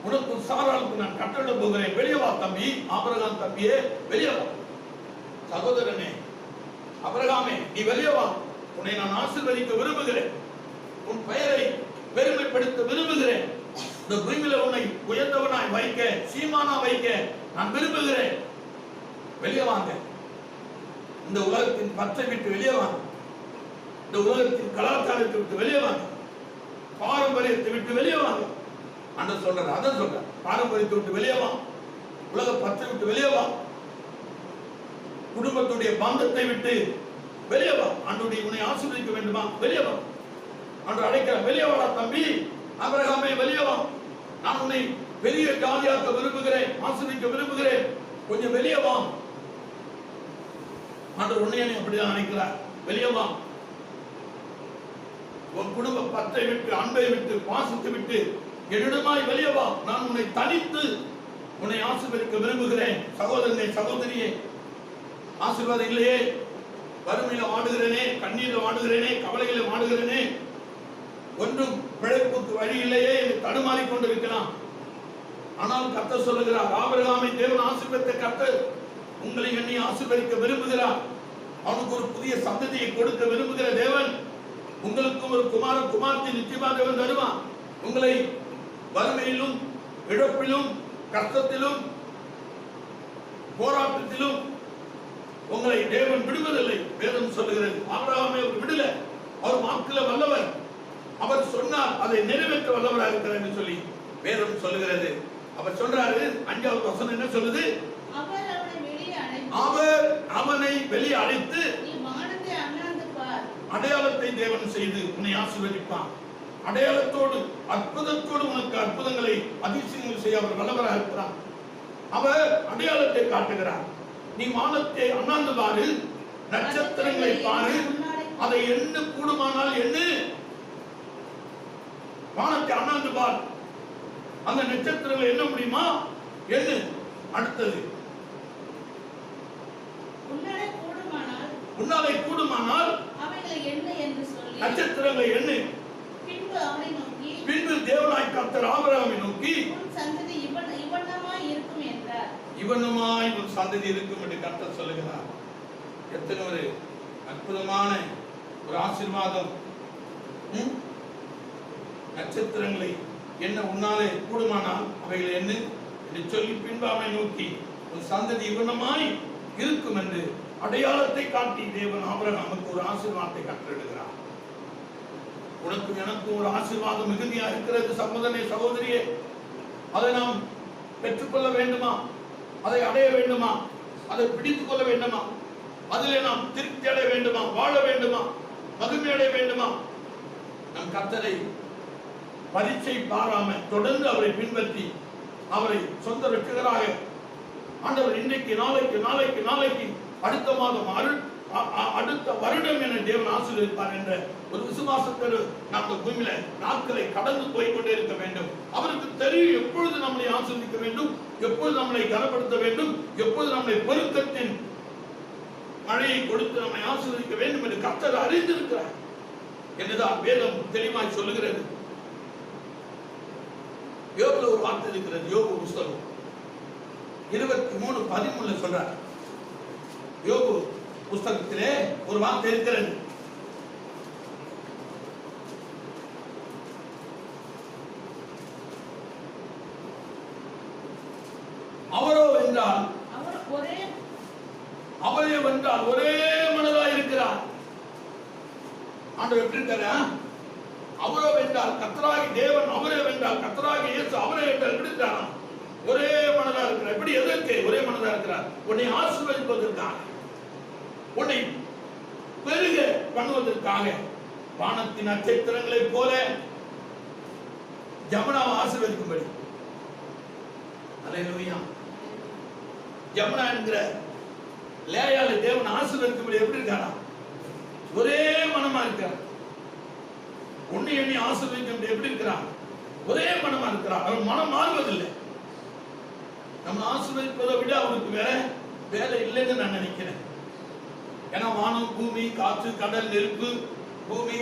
[SPEAKER 1] உனக்கு சாராளுக்கு நான் கட்டளை போகிறேன், வெளியே வா தம்பி. ஆபிரகாம் தம்பியே வெளியே வா, சகோதரனே ஆபிரகாமே நீ வெளியே வா, உன்னை நான் ஆசீர்வதிக்க விரும்புகிறேன், உன் பெயரை பெருமைப்படுத்த விரும்புகிறேன், இந்த பூமியில உன்னை உயர்ந்தவனாய் வைக்க, சீமானா வைக்க நான் விரும்புகிறேன், வெளியே வாங்க. இந்த உலகத்தின் பற்றை விட்டு வெளியே வாங்க, இந்த உலகத்தின் கலாச்சாரத்தை விட்டு வெளியே வாங்க, பாரம்பரியத்தை விட்டு வெளியே வாங்க. ஆண்டவர் சொல்றாரு, அதான் சொல்றார், பாரம்பரியத்தை விட்டு வெளியே வா, உலக பற்றை விட்டு வெளியே வா, குடும்பத்துடைய பந்தத்தை விட்டு வெளியே வா. ஆண்டவருடைய உன்னை ஆசீர்வதிக்க வேண்டுமா, வெளியே வா. ஆண்டவர் அழைக்கிறார், வெளியே வாடா தம்பி, ஆபிரகாமே வெளியே வா, நான் உன்னை பெரிய ஜாதியாக்க விரும்புகிறேன், ஆசீர்வதிக்க விரும்புகிறேன், கொஞ்சம் வெளியே வா. ஆண்டவர் உன்னை அப்படிதான் அழைக்கிறார், வெளியே வா. உன் குடும்ப பற்றை விட்டு, அன்பை விட்டு, பாசத்தை விட்டு என்னிடமாய் வெளியே வா, நான் உன்னை தனித்து உன்னை ஆசீர்வதிக்க விரும்புகிறேன். சகோதரனே சகோதரியே, ஆசீர்வாதம் இல்லையே, வறுமையில வாடுகிறேனே, கண்ணீரில் வாடுகிறேனே, கவலைகளை வாடுகிறேனே, ஒன்றும் பிழைப்புக்கு வழி இல்லையே என்று தடுமாறிக் கொண்டிருக்கலாம். ஆனால் கர்த்தர் சொல்லுகிறார், ஆபிரகாமை தேவன் ஆசீர்வதித்த கர்த்தர் உங்களை என்னை ஆசீர்வதிக்க விரும்புகிறார். அவனுக்கு ஒரு புதிய சந்ததியை கொடுக்க விரும்புகிற தேவன் உங்களுக்கும் ஒரு குமாரன் குமாரத்தை நிச்சயமா தேவன் தருவான். உங்களை வறுமையிலும், இழப்பிலும், கஷ்டத்திலும், போராட்டத்திலும் உங்களை தேவன் விடுவதில்லை. வேதம் சொல்லுகிறது, ஆபிரகாமை அவர் விடல, அவர் வாக்குல வல்லவர், அவர் சொன்னார் அதை நிறைவேற்ற வல்லவராக இருக்கிறார் என்று சொல்லி வேதம் சொல்லுகிறது. அவர் சொல்றாரு, 5வது வசனம் என்ன சொல்லுது,
[SPEAKER 2] அவர் அவனை வெளியே அழைத்து,
[SPEAKER 1] அவர் அவனை வெளியே அழைத்து,
[SPEAKER 2] நீ வானத்தை அண்ணாந்து பார்,
[SPEAKER 1] அடையாளத்தை தேவன் செய்து உன்னை ஆசீர்வதிப்பான். அடையாளத்தோடு, அற்புதத்தோடு உனக்கு அற்புதங்களை, அதிசயங்கள் செய்ய அவர் வல்லவராக இருக்கிறார். அவர் அடையாளத்தை காட்டுகிறார். நீ வானத்தை அண்ணாந்து பாரு, நட்சத்திரங்களை பாரு, அதை எண்ண கூடுமானால் எண்ணு. வானத்தை அண்ணாந்து பார், அந்த நட்சத்திரங்களை எண்ண முடியுமா, எண்ணு. அடுத்தது, உன்னாலே கூடுமானால்
[SPEAKER 2] அவைகளை எண்ணு என்று சொல்லி
[SPEAKER 1] நட்சத்திரங்களை எண்ணு.
[SPEAKER 2] பின்பு அவனை நோக்கி,
[SPEAKER 1] பின்பு தேவனாய் கர்த்தர் ஆபிரகாமை நோக்கி,
[SPEAKER 2] உன் சந்ததி இவனமாய் இருக்கும் என்றார்.
[SPEAKER 1] இவனுமாய் உன் சந்ததி இருக்கும் என்று கர்த்தர் சொல்லுகிறார். எத்தனை ஒரு அற்புதமான ஒரு ஆசீர்வாதம். நட்சத்திரங்களை என்ன உன்னாலே கூடுமானால் அவைகளை என்ன என்று சொல்லி பின்பு அவனை நோக்கி உன் சந்ததி இவனமாய் இருக்கும் என்று அடையாளத்தை காட்டி தேவன் ஆபிரகாமுக்கு ஒரு ஆசீர்வாதத்தை கட்டளையிடுகிறார். உனக்கும் எனக்கும் ஒரு ஆசீர்வாதம் மிகுதியா இருக்கிறது சகோதரனே சகோதரியே. அதை நாம் பெற்றுக்கொள்ள வேண்டுமா, அதை அடைய வேண்டுமா, அதை பிடித்துக் கொள்ள வேண்டுமா, அதிலே நாம் திருப்தி அடைய வேண்டுமா, வாழ வேண்டுமா, மகிமை அடைய வேண்டுமா, நம் கர்த்தரை பரீட்சை பாராம தொடர்ந்து அவரை பின்பற்றி அவரை சொந்த ரட்சகராக ஆண்டவர் இன்றைக்கு நாளைக்கு நாளைக்கு நாளைக்கு அடுத்த மாதம் அடுத்த வருடம் என தேவன் ஆசீர்வதிப்பார் என்ற ஒரு விசுவாசத்தோடு நாம் இந்த பூமியில நாட்களை கடந்து போய் கொண்டே இருக்க வேண்டும். அவருக்கு தெரியும் எப்பொழுது நம்மளை ஆசீர்வதிக்க வேண்டும், எப்பொழுது நம்மளை கனப்படுத்த வேண்டும், எப்பொழுது நம்மளை பெருக்கத்தின் மழையை கொடுத்து நம்மை ஆசீர்வதிக்க வேண்டும் என்று கர்த்தர் அறிந்திருக்கிறார் என்றுதான் வேதம் தெளிவாய் சொல்லுகிறது. யோபுல ஒரு வார்த்தை இருக்கிறது. யோபு புஸ்தகம் 23:13 சொல்றார். யோபு புஸ்தகத்திலே ஒரு வார்த்தை இருக்கிறது. அவரோ வென்றால் அவரே வென்றால் ஒரே மனதாய் இருக்கிறார். ஆண்டவர் எப்படி இருக்காரு? அவரோ வென்றால் கர்த்தராகிய தேவன் அவரே வென்றால் கர்த்தராகிய இயேசு அவரே வென்றால் எப்படி இருக்கிறார்? ஒரே மனதா இருக்கிறார். எப்படி எதற்கு ஒரே மனதா இருக்கிறார்? உன்னை ஆசீர்வதிப்பதற்காக, உன்னை பெருக பண்ணுவதற்காக. வானத்தின் நட்சத்திரங்களைப் போல ஜமுனாவை ஆசீர்வதிக்கும்படி. அல்லேலூயா. ஜமுனா என்கிற லேயாளை தேவன் ஆசீர்வதிக்கும்படி எப்படி இருக்காரா? ஒரே மனமா இருக்கிறார். உன்னை எண்ணி ஆசீர்வதிக்கும்படி எப்படி இருக்கிறார்? ஒரே மனமா இருக்கிறார். அவர் மனம் மாறுவதில்லை. நம்ம ஆசீர்வதிப்பதை விட அவருக்கு வேற வேலை இல்லைன்னு நான் நினைக்கிறேன். ஏன்னா வானம், பூமி, காற்று, கடல், நெருப்பு, பூமி,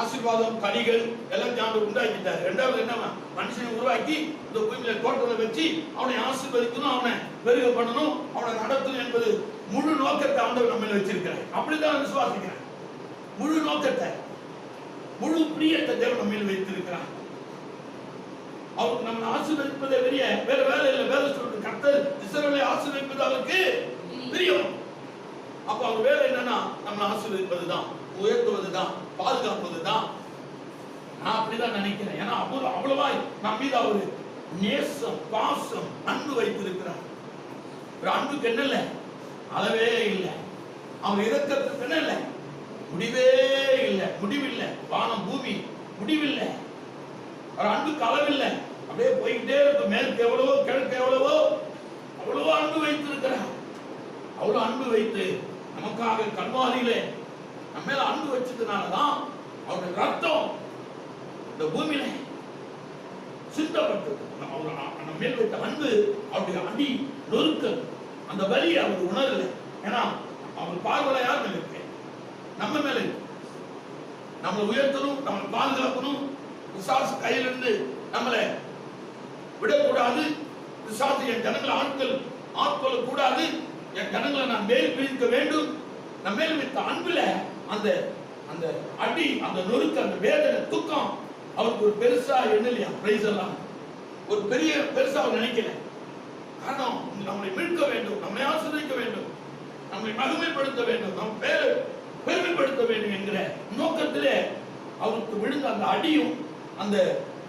[SPEAKER 1] ஆசீர்வாதம், கனிகள் எல்லாம் ஆண்டவர் உண்டாக்கிட்டார். இரண்டாவது என்ன? மனுஷனை உருவாக்கி இந்த பூமியில தோட்டத்தை வச்சு அவனை ஆசீர்வதிக்கணும், அவனை பெருக பண்ணணும், அவனை நடத்தணும் என்பது முழு நோக்கத்தை ஆண்டவர் நம்ம வச்சிருக்கிறார். அப்படிதான் விசுவாசிக்கிறேன். முழு நோக்கத்தை, முழு பிரியத்தை தேவன் நம்ம வைத்திருக்கிறார். அவருக்கு நம்ம ஆசீர்வதிப்பதை வேற வேலை இல்லை. வேலை சொல்றது கர்த்தர் இஸ்ரவேலை ஆசீர்வதிப்பது அவருக்கு பிரியம். அப்ப அவர் வேலை என்னன்னா நம்ம ஆசீர்வதிப்பதுதான், உயர்த்துவதுதான், பாதுகாப்பதுதான். நான் அப்படிதான் நினைக்கிறேன். ஏன்னா அவ்வளவாய் நம்ம மீது அவரு நேசம், பாசம், அன்பு வைத்திருக்கிறார். ஒரு அன்புக்கு என்ன இல்லை, அளவே இல்லை. அவன் இரக்கத்துக்கு என்ன இல்லை, முடிவே இல்லை, முடிவில்லை. வானம், பூமி முடிவில்லை. ஒரு அன்புக்கு அளவில்லை. அப்படியே போய்கிட்டே இருக்கும். மேற்கு எவ்வளவோ, கிழக்கு எவ்வளவோ, அவ்வளவோ அன்பு வைத்திருக்கிறார். அவ்வளவு அன்பு வைத்து நமக்காக கல்வாரியிலே நம்ம மேல அன்பு வச்சதுனாலதான் அவருடைய ரத்தம் இந்த பூமியில சிந்தப்பட்டது. நம்ம மேல் வைத்த அன்பு, அவருடைய அடி நொறுக்கல், அந்த வலி அவர் உணரல. ஏன்னா அவர் பார்வையில யார் மேல இருக்கு? நம்ம மேல இருக்கு. நம்மளை உயர்த்தணும், நம்மளை பாதுகாக்கணும். பிசாசு கையிலிருந்து நம்மளை விடக்கூடாது. பிசாசு என் ஜனங்களை ஆட்கொள்ள கூடாது. என் ஜனங்களை நான் மேல் பிரிக்க வேண்டும். நம்ம மேல் வைத்த அன்புல அந்த அந்த அடி, அந்த நொறுக்கு, அந்த வேதனை, துக்கம் அவருக்கு ஒரு பெருசா எண்ணலையா? பிரைஸ் எல்லாம் ஒரு பெரிய பெருசா அவர் நினைக்கல. காரணம் நம்மளை மீட்க வேண்டும், நம்மளை ஆசீர்வதிக்க வேண்டும், நம்மளை மகிமைப்படுத்த வேண்டும், நம் பேரை பெருமைப்படுத்த வேண்டும் என்கிற நோக்கத்திலே அவருக்கு விழுந்த அந்த அடியும் அந்த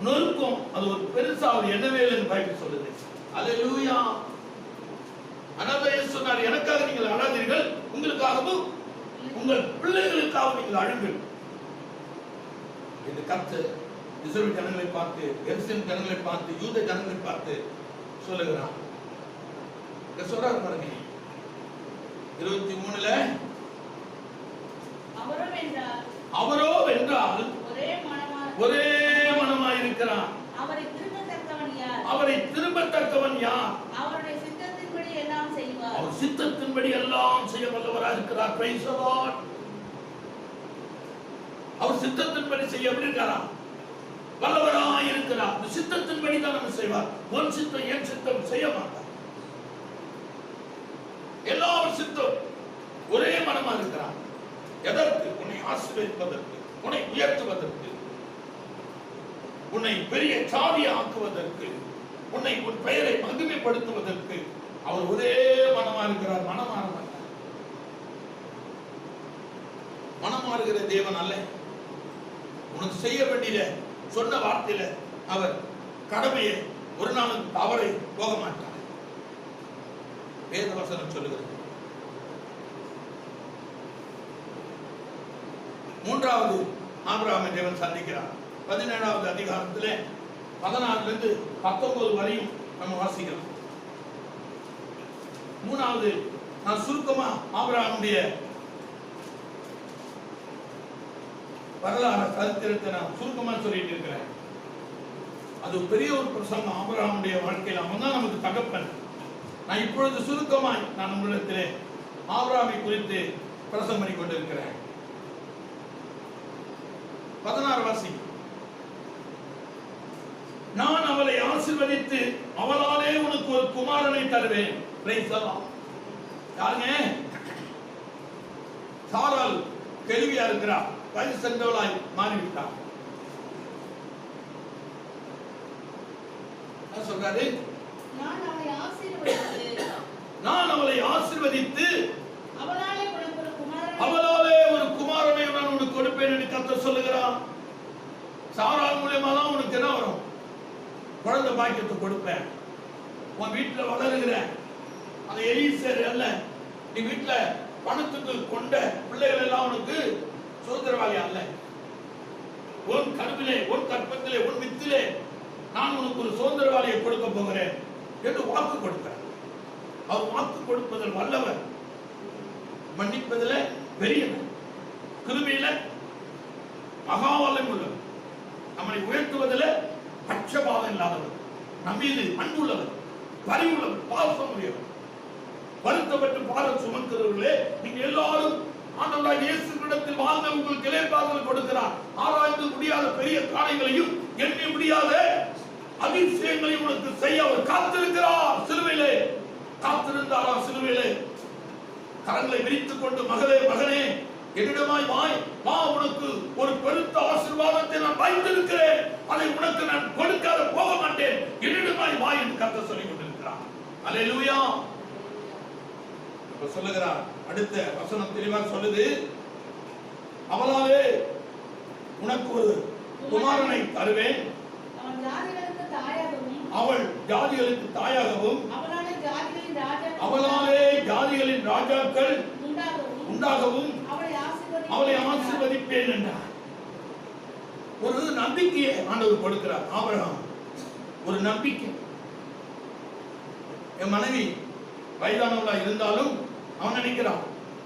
[SPEAKER 1] நொறுக்கும் அது ஒரு பெருசா அவர் எண்ணவே இல்லைன்னு பைபிள் சொல்லுது. அல்லேலூயா. அனாதையை சொன்னார், எனக்காக நீங்கள் அழாதீர்கள், உங்களுக்காகவும் உங்கள் பிள்ளைகளுக்காகவும் நீங்கள் அழுங்கள் என்று கர்த்தர் இஸ்ரவேல் ஜனங்களை பார்த்து, எருசலேம் ஜனங்களை பார்த்து, யூத ஜனங்களை பார்த்து சொல்லுகிறார். சொல்றாரு பாருங்க 23ல, அவரோ வென்றால் ஒரே மனமாய் இருக்கிறார். அவரை திரும்பத்தக்கவன் யார்? அவருடைய சித்தத்தின்படி எல்லாம் செய்வார். அவர் சித்தத்தின்படி எல்லாம் செய்ய வல்லவராக இருக்கிறார். Price the Lord. அவர் சித்தத்தின்படி செய்ய எப்படி இருக்கிறார்? வல்லவராக இருக்கிறார். சித்தத்தின்படி தான் நம்ம செய்வார். உன் சித்தம் என் சித்தம் செய்ய மாட்டார். எல்லாரும் சித்தம் ஒரே மனமா இருக்கிறார். எதற்கு? உன்னை ஆசீர்வதிப்பதற்கு, உன்னை உயர்த்துவதற்கு, உன்னை பெரிய சாதியை ஆக்குவதற்கு, உன்னை உன் பெயரை மகிமைப்படுத்துவதற்கு அவர் ஒரே மனமா இருக்கிறார். மனமாற மாட்டார். மனமாறுகிற தேவன் அல்ல. உனக்கு செய்ய வேண்டிய சொன்ன வார்த்தையில அவர் கடமையை ஒரு நாளும் தவறை போக மாட்டார். வேதவசனம் சொல்லுகிறது. மூன்றாவது ஆபிரகாமை தேவன் சந்திக்கிறார். 17வது அதிகாரத்திலே 16 19 வரையும் நம்ம வாசிக்கலாம். மூணாவது நான் சுருக்கமா ஆபிரகாமுடைய வரலாறு சரித்திரத்தை நான் சுருக்கமா சொல்லிட்டு இருக்கிறேன். அது பெரிய ஒரு பிரசங்கம் ஆபிரகாமுடைய வாழ்க்கையில். அவன் தான் நமக்கு தகப்பன். நான் இப்பொழுது சுருக்கமாய் நான் உங்களிடத்திலே ஆபிரகாமை குறித்து பிரசங்கம் பண்ணி கொண்டிருக்கிறேன். 16 வாசி. நான் அவளை ஆசீர்வதித்து அவளாலே உனக்கு ஒரு குமாரனை தருவேன். யாருங்க? சாராள் கேள்வியா இருக்கிறார், வயது சென்றவளாய் மாறிவிட்டார். சொல்றாரு,
[SPEAKER 2] நான் அவளை ஆசீர்வதித்து
[SPEAKER 1] அவளாலே ஒரு குமாரனை நான் உனக்கு கொடுப்பேன் என்று கர்த்தர் சொல்லுகிறார். சாராள் மூலமா தான் உனக்கு என்ன வரும்? குழந்தை பாக்கியத்தை கொடுப்பேன். உன் வீட்டுல வளருகிற அந்த எலிசேர் அல்ல, நீ வீட்டுல பணத்துக்கு கொண்ட பிள்ளைகள் எல்லாம் உனக்கு சுதந்திரவாளி அல்ல. உன் கருவிலே, உன் கற்பத்திலே, உன் வித்திலே நான் உனக்கு ஒரு சுதந்திரவாளியை கொடுக்க போகிறேன் என்று வாக்கு கொடுக்கிறார். அவர் வாக்கு கொடுப்பதில் வல்லவர், மன்னிப்பதில் பெரியவர், கிருபையில மகாவல்லம் உள்ளவர், நம்மை உயர்த்துவதில் பட்சபாதம் இல்லாதவர், நம்மீது அன்புள்ளவர், பரிவுள்ளவர், பாசம் உடையவர். வருத்தப்பட்டு பாரம் சுமக்கிறவர்களே, நீங்க எல்லாரும் ஆண்டவராகிய இயேசுவிடத்தில் வாழ்ந்த உங்களுக்கு இளைப்பாறுதல் கொடுக்கிறார். ஆராய்ந்து முடியாத பெரிய காரியங்களையும் எண்ணி முடியாத அதிசயங்களையும் உனக்கு செய்ய அவர் காத்திருக்கிறார். சிலுவையிலே காத்திருந்தாரா? சிலுவையிலே கரங்களை விரித்துக் கொண்டு, மகளே மகனே என்னிடமாய் வாய் வா, உனக்கு ஒரு பெருத்த ஆசீர்வாதத்தை நான் வைத்திருக்கிறேன், அதை உனக்கு நான் கொடுக்காத போக மாட்டேன், என்னிடமாய் வாய் என்று கர்த்தர் சொல்லிக் கொண்டிருக்கிறார். அல்லேலூயா. சொல்லுகிறார். அடுத்த வசனம் தெளிவாக சொல்லுது, அவளாலே உனக்கு ஒரு குமாரனை தருவேன், அவள் ஜாதிகளுக்கு தாயாகவும் அவளாலே ஜாதிகளின் ராஜாக்கள் உண்டாகவும் அவளை ஆசீர்வதிப்பேன் என்றார். ஒரு நம்பிக்கையை ஆண்டவர் கொடுக்கிறார். ஆபிரகாம் ஒரு நம்பிக்கை. என் மனைவி வயதானவளா இருந்தாலும் அவன் நினைக்கிறான்,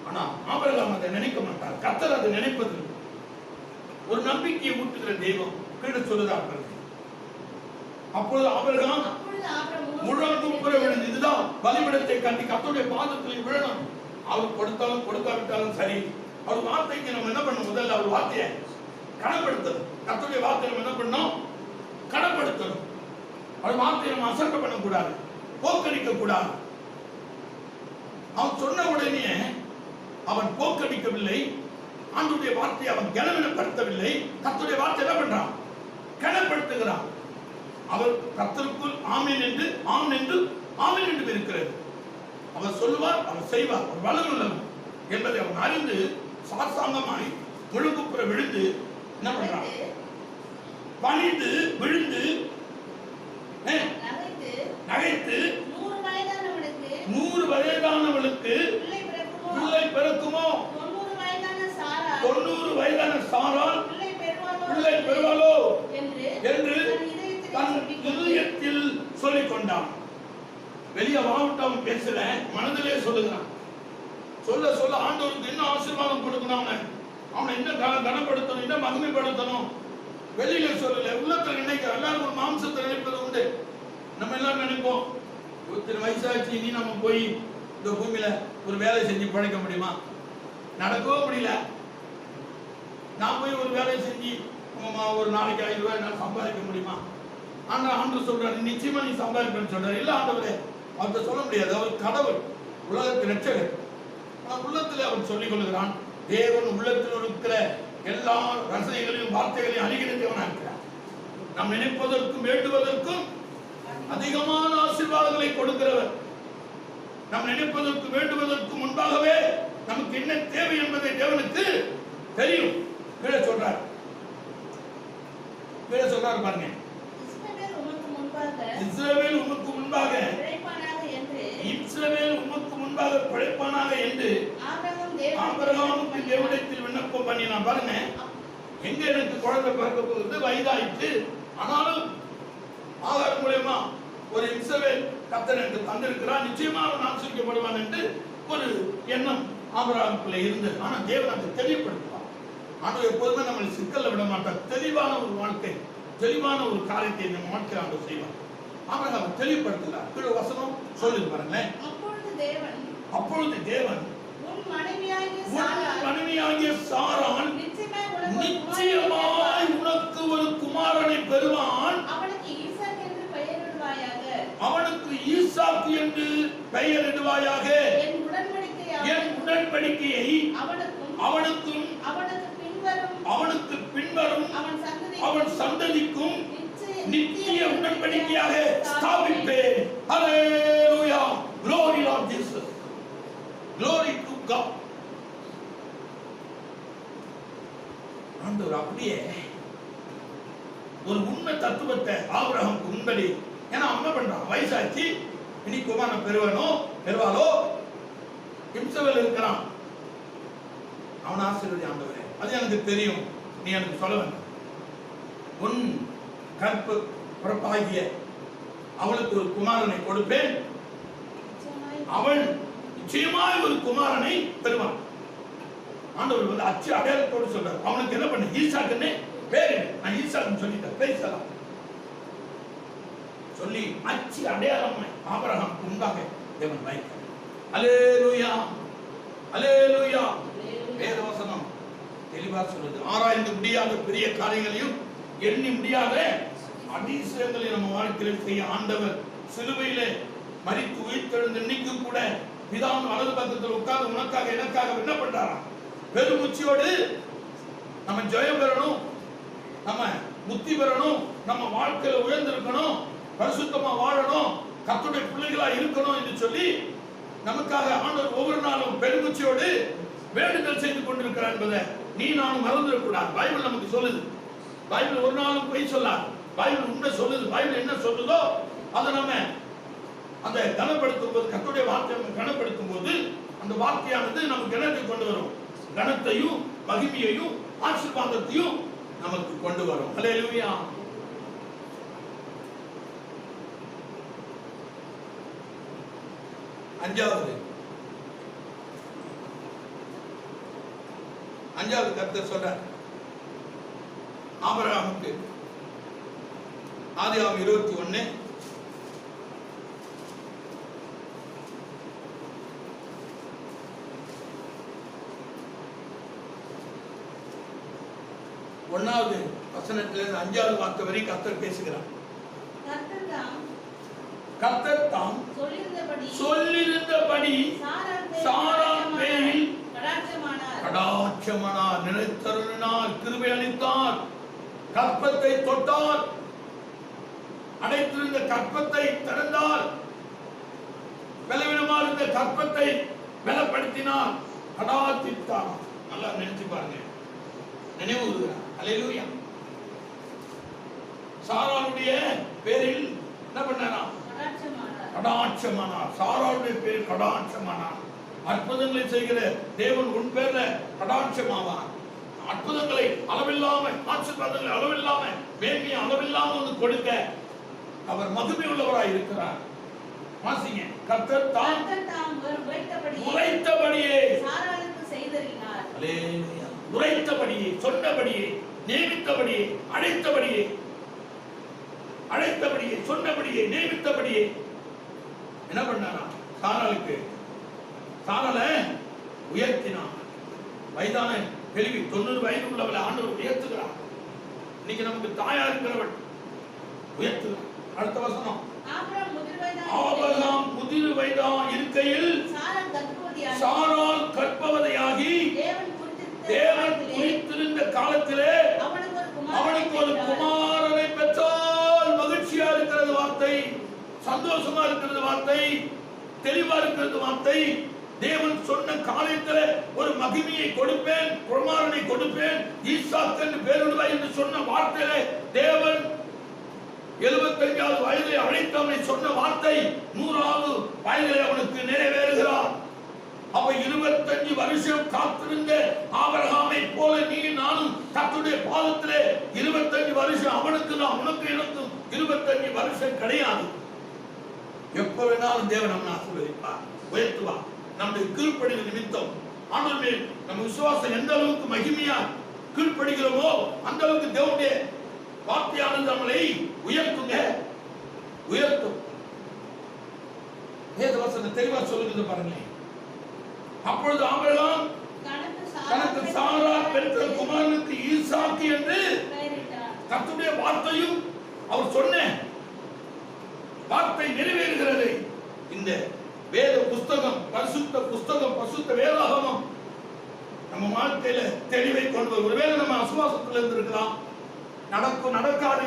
[SPEAKER 1] ஆனா ஆபிரகாம் அதை நினைக்க மாட்டார். கர்த்தர் அதை நினைப்பது. ஒரு நம்பிக்கையை ஊட்டுகிற தெய்வம் கீழே சொல்லுதார்கள். அப்பொழுது ஆபிரகாம் முழங்குப்புற விழுந்து, இதுதான் பலிபீடத்தை கட்டி கர்த்தருடைய பாதத்தில் விழணும். அவர் கொடுத்தாலும் கொடுக்காவிட்டாலும் சரி, அவர் வார்த்தைக்கு நம்ம என்ன பண்ணணும்? முதல்ல அவர் வார்த்தையை கனப்படுத்தணும். கர்த்தருடைய வார்த்தையை நம்ம என்ன பண்ணணும்? கனப்படுத்தணும். அவர் வார்த்தையை நம்ம அசட்டை பண்ணக்கூடாது, போக்கடிக்க கூடாது. அவன் சொன்ன உடனே அவன் போக்கடிக்கவில்லை, ஆண்டவருடைய வார்த்தையை அவன் கனவீனப்படுத்தவில்லை. கர்த்தருடைய வார்த்தை என்ன பண்றான்? கனப்படுத்துகிறான். அவர் கர்த்தருக்குள் ஆமென் என்று ஆம் என்று ஆமென் என்று இருக்கிறது. அவர் சொல்லுவார், அவர் செய்வார், அவர் வல்லவர் என்பதை அவன் அறிந்து சாசாங்கமாய் முழுங்குப்புற விழுந்து என்ன பண்றான்? பணிந்து விழுந்து நகைத்து 100 வயதானவளுக்கு பிள்ளை பிறக்குமோ? 90 வயதான சாராள் பிள்ளை பெறுவாளோ என்று தன் இதயத்தில் சொல்லிக் கொண்டான். வெளியே வாவிட்டாவும் பேசல, மனதிலே சொல்லுகிறான். சொல்ல சொல்ல ஆண்டவருக்கு என்ன ஆசீர்வாதம் கொடுக்கணும், அவனை என்ன கனப்படுத்தணும், என்ன மகிமைப்படுத்தணும். வெளியில சொல்லல, உள்ளத்துல நினைக்க. எல்லாரும் ஒரு மாம்சத்தை நினைப்பது உண்டு. நம்ம எல்லாரும் நினைப்போம், ஒருத்தர் வயசாச்சு, இனி நம்ம போய் இந்த பூமியில ஒரு வேலை செஞ்சு பழைக்க முடியுமா? நடக்கவே முடியல. நான் போய் ஒரு வேலை செஞ்சு ஒரு நாளைக்கு 5 ரூபாய் நான் சம்பாதிக்க முடியுமா? ஆனா ஆண்டு சொல்றாரு, நிச்சயமா நீ சம்பாதிப்பேன்னு சொல்றாரு. இல்ல ஆண்டவரே, அவர்கிட்ட சொல்ல முடியாது. அவர் கடவுள், உலகத்தின் ரட்சகர். உள்ளத்துல அவன் சொல்லிக் கொள்கிறான், தேவன் உள்ளத்தில் இருக்கிற எல்லா ரசனைகளையும் வார்த்தைகளையும் அழிகிற தேவனா இருக்கிறார். நாம் நினைப்பதற்கும் வேண்டுவதற்கும் அதிகமான ஆசீர்வாதங்களை கொடுக்கிறவர். நாம் நினைப்பதற்கு வேண்டுவதற்கு முன்பாகவே நமக்கு என்ன தேவை என்பதை தேவனுக்கு தெரியும். கீழே சொல்றார் பாருங்க, இஸ்ரவேல் உமக்கு முன்பாக பிழைப்பானாக என்று ஆபிரகாமுக்கு தேவனிடத்தில் விண்ணப்பம் பண்ணினான். பாருங்க, எங்க எனக்கு குழந்தை பிறக்க போகுது, வயதாயிற்று, ஆனாலும் ஆகார் மூலமா ஒரு இஸ்ரவேல் கர்த்தர் எனக்கு தந்திருக்கிறார், நிச்சயமா அவன் ஆசீர்வதிக்கப்படுவான் என்று ஒரு எண்ணம் ஆபிரகாமுக்குள்ள இருந்தது. ஆனா தேவன் அதை தெளிவுபடுத்துவார். ஆண்டவர் எப்போதுமே நம்மளை சிக்கல்ல விட மாட்டார். தெளிவான ஒரு வாழ்க்கை, தெளிவான ஒரு காரியத்தை நம்ம வாழ்க்கையில் ஆண்டவர் செய்வார். ஆபிரகாம் தெளிவுபடுத்தல. கீழே வசனம் சொல்லுங்க பாருங்களேன். அப்பொழுது தேவன் உன் மனைவியாகிய சாராள் நிச்சயமாய் உனக்கு ஒரு குமாரனை பெறுவான், அவனுக்கு ஈசாக்கு என்று பெயரிடுவாயாக, என் உடன்படிக்கையை அவனுக்கும் அவனுக்கு பின்வரும் அவன் சந்ததிக்கும் நித்திய உடன்படிக்கையாக ஸ்தாபிப்பேன். ஹல்லேலூயா. Glory Lord Jesus. Glory to God. ஆண்டவர் அப்படியே ஒரு உண்மை தத்துவத்தை ஆபிரகாமுக்கு முன்படி, ஏன்னா அவன் என்ன பண்றான், வயசாச்சு, இனி குமாரனை பெறுவாளோ, இம்சவேல் இருக்கிறான், அவன் ஆசீர்வதி ஆண்டவரே, அது எனக்கு தெரியும், நீ எனக்கு சொல்ல வேண்டாம். உன் கற்பு பிறப்பாகிய அவளுக்கு ஒரு குமாரனை கொடுப்பேன், அவன் நிச்சயமாய் ஒரு குமாரனை பெறுவான். ஆண்டவர் வந்து அச்சு அடையாளத்தோடு சொல்றார். அவனுக்கு என்ன பண்ண, ஈசாக்குன்னு பேரு, நான் ஈசாக்குன்னு சொல்லிட்டேன், பேசலாம் சொல்லி அச்சு அடையாளமாய் ஆபிரகாம் முன்பாக தேவன் வைத்தார். அல்லேலூயா, அல்லேலூயா. வேதவசனம் தெளிவா சொல்லுது, ஆராய்ந்து முடியாத பெரிய காரியங்களையும் எண்ணி முடியாத அதிசயங்களை நம்ம வாழ்க்கையில் செய்ய ஆண்டவர் சிலுவையிலே மரித்து உயிர்த்தெழுந்த இன்னைக்கு கூட பிதாவின் வலது பக்கத்தில் உட்கார்ந்து உனக்காக எனக்காக என்ன பண்றாராம், பெருமூச்சியோடு நம்ம ஜெயம் பெறணும், நம்ம முக்தி பெறணும், நம்ம வாழ்க்கையில உயர்ந்திருக்கணும், பரிசுத்தமா வாழணும், கர்த்தருடைய பிள்ளைகளா இருக்கணும் என்று சொல்லி நமக்காக ஆண்டவர் ஒவ்வொரு நாளும் பெருமூச்சியோடு வேண்டுதல் செய்து கொண்டிருக்கிறார் என்பதை நீ நானும் மறந்துடக்கூடாது. பைபிள் நமக்கு சொல்லுது. பைபிள் ஒரு நாளும் பொய் சொல்லாது. பைபிள் உண்மை சொல்லுது. பைபிள் என்ன சொல்லுதோ அதை நம்ம அந்த கனப்படுத்தும் போது, கர்த்தருடைய வார்த்தையை கனப்படுத்தும் போது அந்த வார்த்தையானது நமக்கு என்னத்தை கொண்டு வரும், கனத்தையும் மகிமையையும் ஆசீர்வாதத்தையும் நமக்கு கொண்டு வரும். அல்லேலூயா. அஞ்சாவது கர்த்தர் சொல்றார் ஆபிரகாமுக்கு, ஆதியாகமம் 21 1வது வசனத்திலிருந்து 5வது வார்த்தை வரை கர்த்தர் பேசுகிறார். கர்த்தர் தாம் சொல்லிருந்தபடி சாராள் பேரில் கடாட்சமானார், நினைத்தருளினார், கிருபை அளித்தார், கற்பத்தை தொட்டார், அடைத்திருந்த கற்பத்தை திறந்தார், பலவீனமாக இருந்த கற்பத்தை பலப்படுத்தினார், கடாட்சித்தார். நல்லா நினைச்சு பாருங்க, நினைவுகிறார். அல்லேலூயா. சாராளுடைய பேரில் என்ன பண்ணாராம், கடாட்சமானார். சாராளுடைய பேர் கடாட்சமானார். அற்புதங்களை செய்கிற தேவன் உன் பேர்ல கடாட்சமாவார். அற்புதங்களை அளவில்லாம, ஆசீர்வாதங்களை அளவில்லாம, மேன்மையை அளவில்லாம வந்து கொடுக்க அவர் மகிமை உள்ளவராய் இருக்கிறார். வாசிங்க. கர்த்தர் தாம் உரைத்தபடியே சாராளுக்கு செய்தருளினார். அல்லேலூயா. உரைத்தபடியே, சொன்னபடியே, நியமித்தபடியே, அழைத்தபடியே, சொன்னபடியே, நியமித்தபடியே என்ன பண்ணாரா, சாராளுக்கு, சாராளை உயர்த்தினார். வயதான கேள்வி 90 வயது உள்ளவளை ஆண்டவர் உயர்த்துகிறார். இன்னைக்கு நமக்கு தாயா இருக்கிறவள் உயர்த்துகிறார். அடுத்த வசனம், ஆபிரகாம் முதிர் வயதா இருக்கையில் சாராள் கர்ப்பவதியாகி தேவன் குறித்திருந்த காலத்திலே அவனுக்கு ஒரு குமாரனை பெற்றால். மகிழ்ச்சியா இருக்கிறது வார்த்தை, சந்தோஷமா இருக்கிறது வார்த்தை, தெளிவா இருக்கிறது வார்த்தை. தேவன் சொன்ன காலத்தில் ஒரு மகிமையை கொடுப்பேன், குமாரனை கொடுப்பேன், ஈசாக்கு என்று பெயரிடுவாய் என்று சொன்ன வார்த்தையில தேவன் 75வது வயதில் அழைத்தவனை சொன்ன வார்த்தை 100வது வயதில் அவனுக்கு நிறைவேறுகிறார். அப்ப 25 வருஷம் காத்திருந்த ஆபிரகாமை போல நீ நானும் கர்த்தருடைய பாதத்திலே 25 வருஷம், அவனுக்கு தான் உனக்கு எனக்கும் 25 வருஷம் கிடையாது. எப்ப வேணாலும் தேவன் நம்மை ஆசீர்வதிப்பார், உயர்த்துவார். நம்முடைய கீழ்ப்படிதல் நிமித்தம் ஆண்டவர் மேல் நம்ம விசுவாசம் எந்த அளவுக்கு மகிமையா கீழ்ப்படுகிறோமோ அந்த அளவுக்கு தேவனுடைய வார்த்தையானது நம்மளை உயர்த்துங்க, உயர்த்தும். வேதவசனம் தெளிவா சொல்லுகிறது பாருங்களேன். அப்பொழுது ஆபிரகாம் தனக்கு சாரா பெற்ற குமாரனுக்கு ஈசாக்கு என்று கர்த்தருடைய வார்த்தையும் அவர் சொன்ன வார்த்தை நிறைவேறுகிறது. இந்த வேத புஸ்தகம், பரிசுத்த புஸ்தகம், பரிசுத்த வேதாகமம் நம்ம வாழ்க்கையில தெளிவை கொண்டு வரும். ஒருவேளை நம்ம அசுவாசத்தில் இருந்திருக்கலாம், நடக்கும் நடக்காது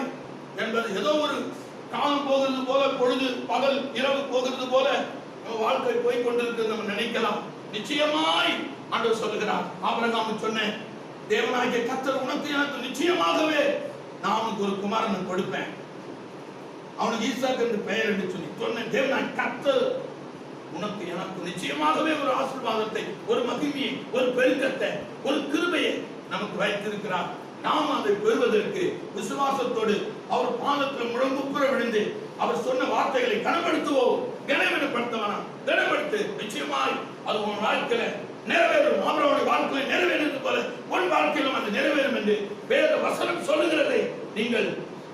[SPEAKER 1] என்பது ஏதோ ஒரு காலம் போகிறது போல, பொழுது பகல் இரவு போகிறது போல நம்ம வாழ்க்கை போய் கொண்டிருக்கிறது நம்ம நினைக்கலாம். நிச்சயமாய் ஆண்டவர் சொல்லுகிறார், ஆபிரகாம் சொன்ன தேவனாகிய கர்த்தர் உனக்கு எனக்கு நிச்சயமாகவே நான் அவனுக்கு ஒரு குமாரனை கொடுப்பேன், அவனுக்கு ஈசாக்கு என்று பெயர் என்று சொல்லி சொன்ன தேவனாகிய கர்த்தர் உனக்கு எனக்கு நிச்சயமாகவே ஒரு ஆசீர்வாதத்தை, ஒரு மகிமையை, ஒரு பெருக்கத்தை, ஒரு கிருபையை நமக்கு வைத்திருக்கிறார். நாம் அதை பெறுவதற்கு விசுவாசத்தோடு அவர் பாதத்தில் முழங்குப்புற விழுந்து அவர் சொன்ன வார்த்தைகளை கனப்படுத்துவோம். கனப்படுத்தவனா கனப்படுத்து, நிச்சயமாய் அது உன் வாழ்க்கையில நிறைவேறும். அவருடைய வாழ்க்கையில நிறைவேறுவது போல உன் வாழ்க்கையிலும் அது நிறைவேறும் என்று வேத வசனம் சொல்லுகிறதை நீங்கள்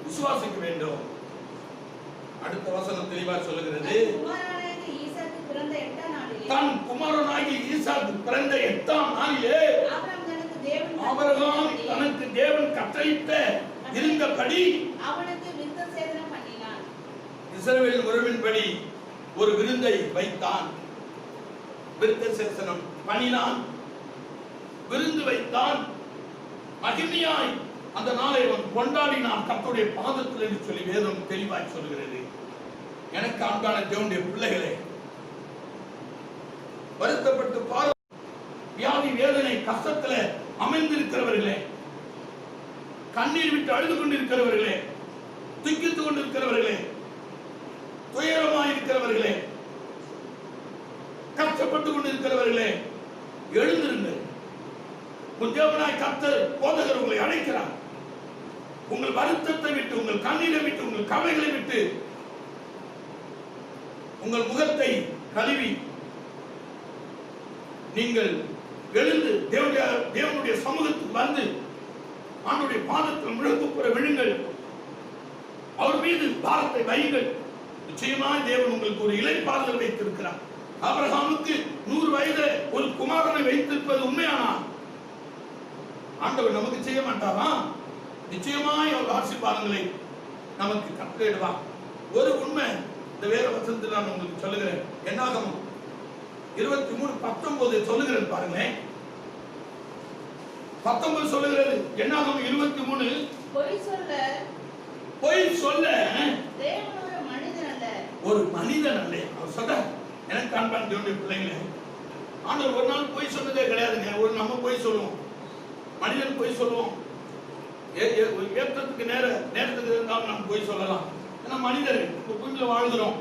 [SPEAKER 1] விசுவாசிக்க வேண்டும். அடுத்த வசனம் தெளிவாக சொல்லுகிறது, தன் குமாரனாகி ஈசாக்கு பிறந்த 8ஆம் நாளிலே ஆபிரகாம் தனக்கு தேவன் கட்டளையிட்ட இருந்தபடி
[SPEAKER 2] அவனுக்கு விருந்தசேதனம் பண்ணினான்.
[SPEAKER 1] இஸ்ரவேல் முறையின்படி ஒரு விருந்தை வைத்தான், விருந்தசேதனம் பண்ணினான், விருந்து வைத்தான், மகிமையாய் அந்த நாளை அவன் கொண்டாடினான் கர்த்தருடைய பாதத்தில் என்று சொல்லி வேதம் தெளிவாய் சொல்கிறது. எனக்கு அன்பான தேவனுடைய பிள்ளைகளே, வருத்தப்பட்டு வியாதி வேதனை கஷ்டத்துல அமைந்திருக்கிறவர்களே, கண்ணீர் விட்டு அழுது கொண்டிருக்கிறவர்களே, துக்கித்துக் கொண்டிருக்கிறவர்களே, துயரமாய் இருக்கிறவர்களே, கஷ்டப்பட்டுக் கொண்டிருக்கிறவர்களே, எழுந்திருங்கள். உன் தேவனாய் கர்த்தர் போதகர் உங்களை அழைக்கிறார். உங்கள் வருத்தத்தை விட்டு, உங்கள் கண்ணீரை விட்டு, உங்கள் கவலைகளை விட்டு, உங்கள் முகத்தை கழுவி நீங்கள் எழுந்து தேவனுடைய சமூகத்துக்கு வந்து ஆண்டவருடைய பாதத்தில் முழங்குப்புற விழுங்கள், அவர் மீது பாரத்தை வையுங்கள். நிச்சயமாக தேவன் உங்களுக்கு ஒரு இளைப்பாறுதல் வைத்திருக்கிறார். ஆபிரகாமுக்கு 100 வயது ஒரு குமாரனை வைத்திருப்பது உண்மையானா ஆண்டவர் நமக்கு செய்ய மாட்டாரா? நிச்சயமாய் அவர் ஆசீர்வாதங்களை நமக்கு கட்டளையிடுவார். ஒரு உண்மை இந்த வேத வசனத்தில் நான் உங்களுக்கு சொல்லுகிறேன். என்னாகமம் 23:19 சொல்லுகிறது பாருங்களேன். 19 சொல்லுகிறது, என்னாகமம் 23, பொய் சொல்ல
[SPEAKER 2] தேவன் ஒரு மனிதன் அல்ல,
[SPEAKER 1] ஒரு மனிதன் அல்ல. அவர் சொல்ற, எனக்கு அன்பான தேவனுடைய பிள்ளைங்களே, ஆண்டவர் ஒரு நாள் பொய் சொன்னதே கிடையாதுங்க. ஒரு நம்ம பொய் சொல்லுவோம், மனிதன் பொய் சொல்லுவோம். ஏற்றத்துக்கு நேரத்துக்கு இருந்தாலும் நம்ம பொய் சொல்லலாம். ஏன்னா மனிதர் பூமியில வாழ்கிறோம்.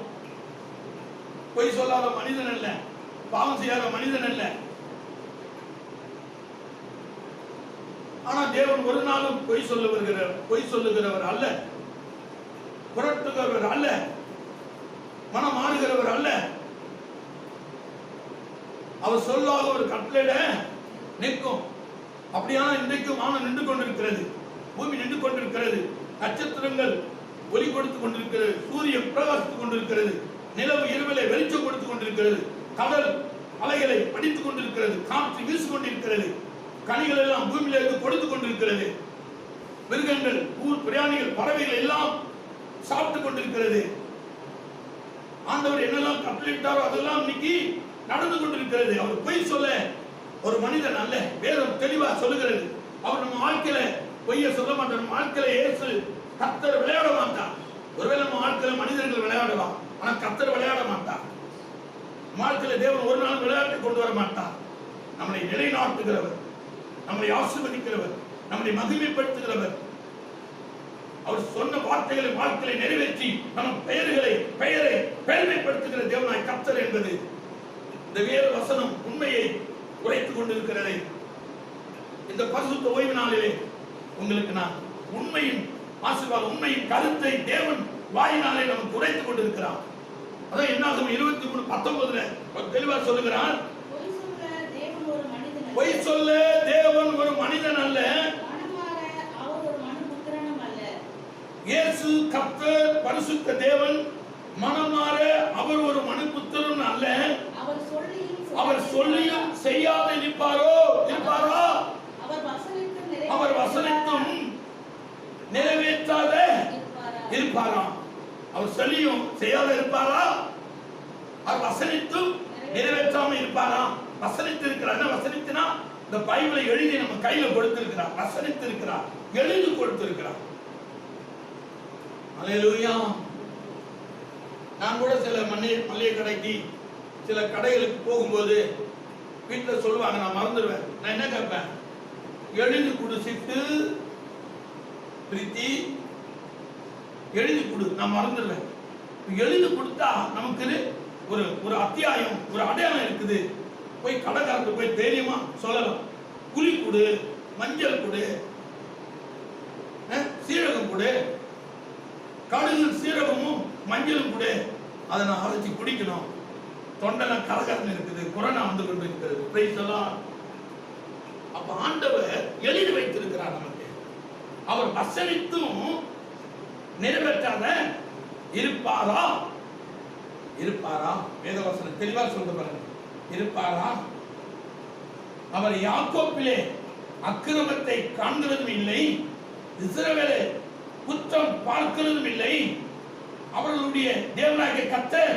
[SPEAKER 1] பொய் சொல்லாத மனிதன் அல்ல, பாவம் செய்யாத மனிதன் அல்ல. ஆனா தேவன் ஒரு நாளும் பொய் சொல்லுகிறவர் அல்ல, புரட்டுகிறவர் அல்ல, மனம் மாறுகிறவர் அல்ல. அவர் சொல்லாத ஒரு கட்டளையிட நிற்கும். அப்படியான இன்றைக்கும் வானம் நின்று கொண்டிருக்கிறது, பூமி நின்று கொண்டிருக்கிறது, நட்சத்திரங்கள் ஒளி கொடுத்துக் கொண்டிருக்கிறது, சூரியன் பிரகாசித்துக் கொண்டிருக்கிறது, நிலவு இரவிலே வெளிச்சம் கொடுத்துக் கொண்டிருக்கிறது, கடல் அலைகளை படித்துக் கொண்டிருக்கிறது, காற்று வீசிக் கொண்டிருக்கிறது, கனிகள் எல்லாம் பூமியில இருந்து கொடுத்துக் கொண்டிருக்கிறது, மிருகங்கள், ஊர் பிரயாணிகள், பறவைகள் எல்லாம் சாப்பிட்டுக் கொண்டிருக்கிறது. ஆண்டவர் என்னெல்லாம் கட்டளையிட்டாரோ அதெல்லாம் இன்னைக்கு நடந்து கொண்டிருக்கிறது. அவர் பொய் சொல்ல ஒரு மனிதன் அல்ல. வேதம் தெளிவா சொல்லுகிறது. அவர் நம்ம வாழ்க்கையில பொய்ய சொல்ல மாட்டார். நம்ம வாழ்க்கையில இயேசு கர்த்தர் விளையாட மாட்டார். ஒருவேளை நம்ம வாழ்க்கையில மனிதர்கள் விளையாடலாம், ஆனா கர்த்தர் விளையாட மாட்டார். வாழ்க்கையில தேவன் ஒரு நாள் விளையாட்டை கொண்டு வர மாட்டார். நம்மளை நிலைநாட்டுகிறவர், நம்மளை ஆசீர்வதிக்கிறவர், நம்மளை மகிமைப்படுத்துகிறவர். அவர் சொன்ன வார்த்தைகளை வாழ்க்கையை நிறைவேற்றி நம் பெயரை பெருமைப்படுத்துகிற தேவனாய் கர்த்தர் என்பது இந்த வேத வசனம் உண்மையை உரைத்துக் கொண்டிருக்கிறது. இந்த பரிசுத்த ஓய்வு நாளிலே உங்களுக்கு நான் உண்மையின் ஆசீர்வாதம், உண்மையின் கருத்தை தேவன் வாயினாலே நமக்கு உரைத்துக் கொண்டிருக்கிறார். அதான் என்னாகும் 23:19 தெளிவா சொல்லுகிறார், பொய் சொல்ல தேவன் ஒரு மனிதன் அல்ல, இயேசு கர்த்தர் பரிசுத்த தேவன், மனமாற அவர் ஒரு மனுபுத்திரன் அல்ல. அவர் சொல்லியும் செய்யாத இருப்பாரா? அவர் வசனித்தும் நிறைவேற்றாத இருப்பாராம். அவர் சொல்லியும் செய்யாத இருப்பாரா? அவர் வசனித்தும் நிறைவேற்றாம இருப்பாராம். வசனித்து இருக்கிறார். என்ன வசனித்துனா, இந்த பைபிளை எழுதி நம்ம கையில கொடுத்திருக்கிறார். வசனித்து இருக்கிறார், எழுதி கொடுத்திருக்கிறார். அல்லேலூயா. நான் கூட சில மளிகை கடைக்கு, சில கடைகளுக்கு போகும்போது வீட்டில் சொல்லுவாங்க, நான் மறந்துடுவேன். நான் என்ன கேட்பேன்? எழுதி குடிச்சிட்டு பிரீத்தி எழுதி கொடு, நான் மறந்துடுவேன். எழுதி கொடுத்தா நமக்கு ஒரு அத்தியாயம், ஒரு அடையாளம் இருக்குது. போய் கடைக்காரருக்கு போய் தைரியமா சொல்லலாம். புளி கொடு, மஞ்சள் கொடு, சீரகம் கொடு, கடுகு சீரகமும் மஞ்சளும் கொடு, அதை நான் அரைச்சி குடிக்கணும். தொண்டெல்லாம் கலகரம் இருக்குது, கொரோனா வந்து கொண்டு இருக்கிறது. பிரைஸ் எல்லாம். அப்ப ஆண்டவர் எழுதி வைத்திருக்கிறார் நமக்கு. அவர் வசனித்தும் நிறைவேற்றாத இருப்பாரா? வேதவசனம் தெளிவா சொல்ற பாருங்க. இருப்பாரா? அவர் யாக்கோபிலே அக்கிரமத்தை காண்கிறதும் இல்லை, இஸ்ரவேலை குற்றம் பார்க்கிறதும் இல்லை. அவர்களுடைய தேவனாகிய கர்த்தர்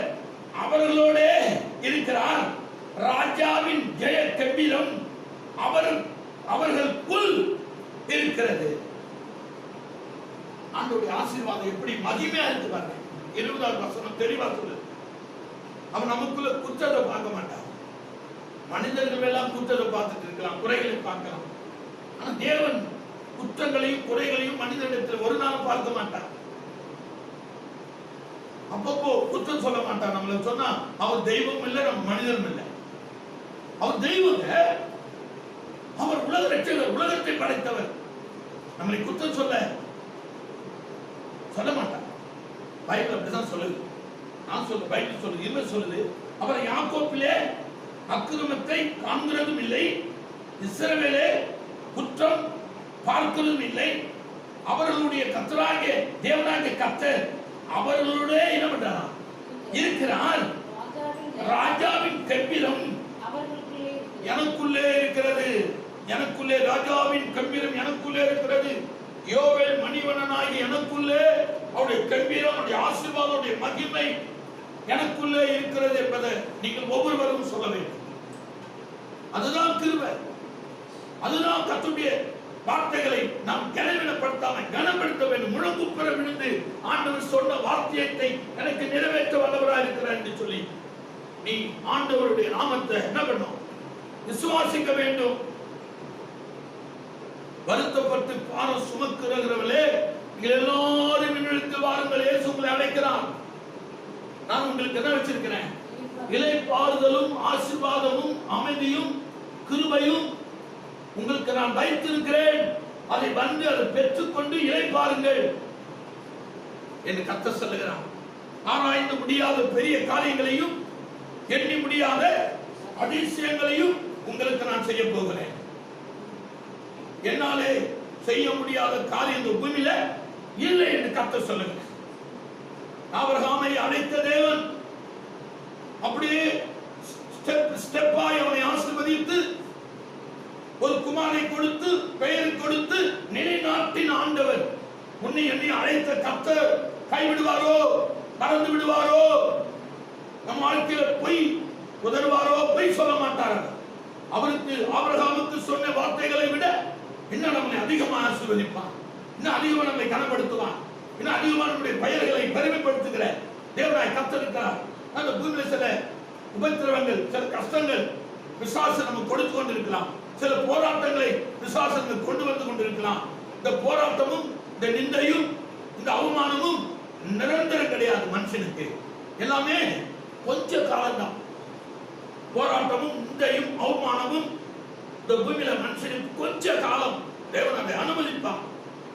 [SPEAKER 1] அவர்களோட இருக்கிறார். ராஜாவின் ஜெய கம்பீரம் அவர்களுக்குள் இருக்கிறது. ஆண்டவருடைய ஆசீர்வாதம் எப்படி மகிமையா இருக்கு பாருங்க. 20வது வசனம் தெளிவா சொல்லுது. அவன் நமக்குள்ள குற்றத்தை பார்க்க மாட்டான். மனிதர்கள் எல்லாம் குற்றத்தை பார்த்துட்டு இருக்கலாம், குறைகளை பார்க்கலாம். ஆனா தேவன் குற்றங்களையும் குறைகளையும் மனிதனிடத்தில் ஒரு நாள் பார்க்க மாட்டார். அப்பப்போ குற்றம் சொல்ல மாட்டார். நம்மள சொன்னா அவர் தெய்வம் இல்லை, நம்ம மனிதனும் இல்லை. அவர் தெய்வங்க, அவர் உலக ரட்சகர், உலகத்தை படைத்தவர். நம்மளை குற்றம் சொல்ல மாட்டார். பைபிள் அப்படிதான் சொல்லுது. நான் சொல்ல பைபிள் சொல்லுது, என்ன சொல்லுது? அவர் யாக்கோபிலே அக்கிரமத்தை காண்கிறதும் இல்லை, இஸ்ரவேலே குற்றம் பார்க்கிறதும் இல்லை. அவர்களுடைய கர்த்தராகிய தேவனாகிய கர்த்தர் அவர்களோட என்ன பண்றார்? இருக்கிறார். ராஜாவின் கம்பீரம் எனக்குள்ளே இருக்கிறது. எனக்குள்ளே ராஜாவின் கம்பீரம் எனக்குள்ளே இருக்கிறது. யோவேல் மணிவண்ணனாகி எனக்குள்ளே அவருடைய கம்பீரம், அவருடைய ஆசீர்வாதம், அவருடைய மகிமை எனக்குள்ளே இருக்கிறது என்பதை நீங்கள் ஒவ்வொருவரும் சொல்ல வேண்டும். அதுதான் கிருபை. அதுதான் கர்த்தருடைய வார்த்தைகளை நாம் கனவீனப்படுத்தாம கனப்படுத்த வேண்டும். முழங்குப்புற விழுந்து ஆண்டவர் சொன்ன வார்த்தையை எனக்கு நிறைவேற்ற வல்லவராக இருக்கிறார் என்று சொல்லி நீ ஆண்டவருடைய நாமத்தை என்ன பண்ணும்? விசுவாசிக்க வேண்டும். வருத்தப்பட்டு பாரம் சுமக்கிறவர்களே, நீங்கள் எல்லாரும் என்னிடத்தில் வாருங்கள், இயேசு உங்களை அழைக்கிறார். நான் உங்களுக்கு என்ன வச்சிருக்கிறேன்? இளைப்பாறுதலும் ஆசீர்வாதமும் அமைதியும் கிருபையும் உங்களுக்கு நான் வைத்திருக்கிறேன். அதை வந்து அதை பெற்றுக்கொண்டு இளைப்பாருங்கள் என்று கர்த்தர் சொல்லுகிறார். ஆராய்ந்து முடியாத பெரிய காரியங்களையும் எண்ணி முடியாத அதிசயங்களையும் உங்களுக்கு நான் செய்ய போகிறேன். என்னாலே செய்ய முடியாத காரியம் இந்த பூமியில இல்லை என்று கர்த்தர் சொல்லுகிறார். ஆபிரகாமை அழைத்த தேவன் அப்படியே ஸ்டெப்பாய் அவனை ஆசீர்வதித்து ஒரு குமாரை கொடுத்து பெயர் கொடுத்து நிலைநாட்டின் ஆண்டவர். உன்னை என்னை அழைத்த கர்த்தர் கைவிடுவாரோ, மறந்து விடுவாரோ? நம் வாழ்க்கையில பொய் உதறுவாரோ? பொய் சொல்ல மாட்டார். அவருக்கு ஆபிரகாமுக்கு சொன்ன வார்த்தைகளை விட இன்னும் நம்மை அதிகமாக ஆசீர்வதிப்பான், இன்னும் அதிகமாக நம்மை கனப்படுத்துவான், இன்னும் அதிகமாக நம்முடைய பெயர்களை பெருமைப்படுத்துகிற தேவனாய் கர்த்தர் இருக்கிறார். அந்த பூமியில சில உபத்திரவங்கள், சில கஷ்டங்கள் விசுவாசம் நமக்கு கொடுத்து கொண்டிருக்கலாம். சில போராட்டங்களை விசுவாசங்கள் கொண்டு வந்து கொண்டிருக்கலாம். இந்த போராட்டமும் இந்த நிந்தையும் இந்த அவமானமும் நிரந்தரம் கிடையாது. மனுஷனுக்கு எல்லாமே கொஞ்ச காலம்தான். போராட்டமும் நிந்தையும் அவமானமும் இந்த பூமியில மனுஷனுக்கு கொஞ்ச காலம். தேவன் அதை அனுமதிப்பான்.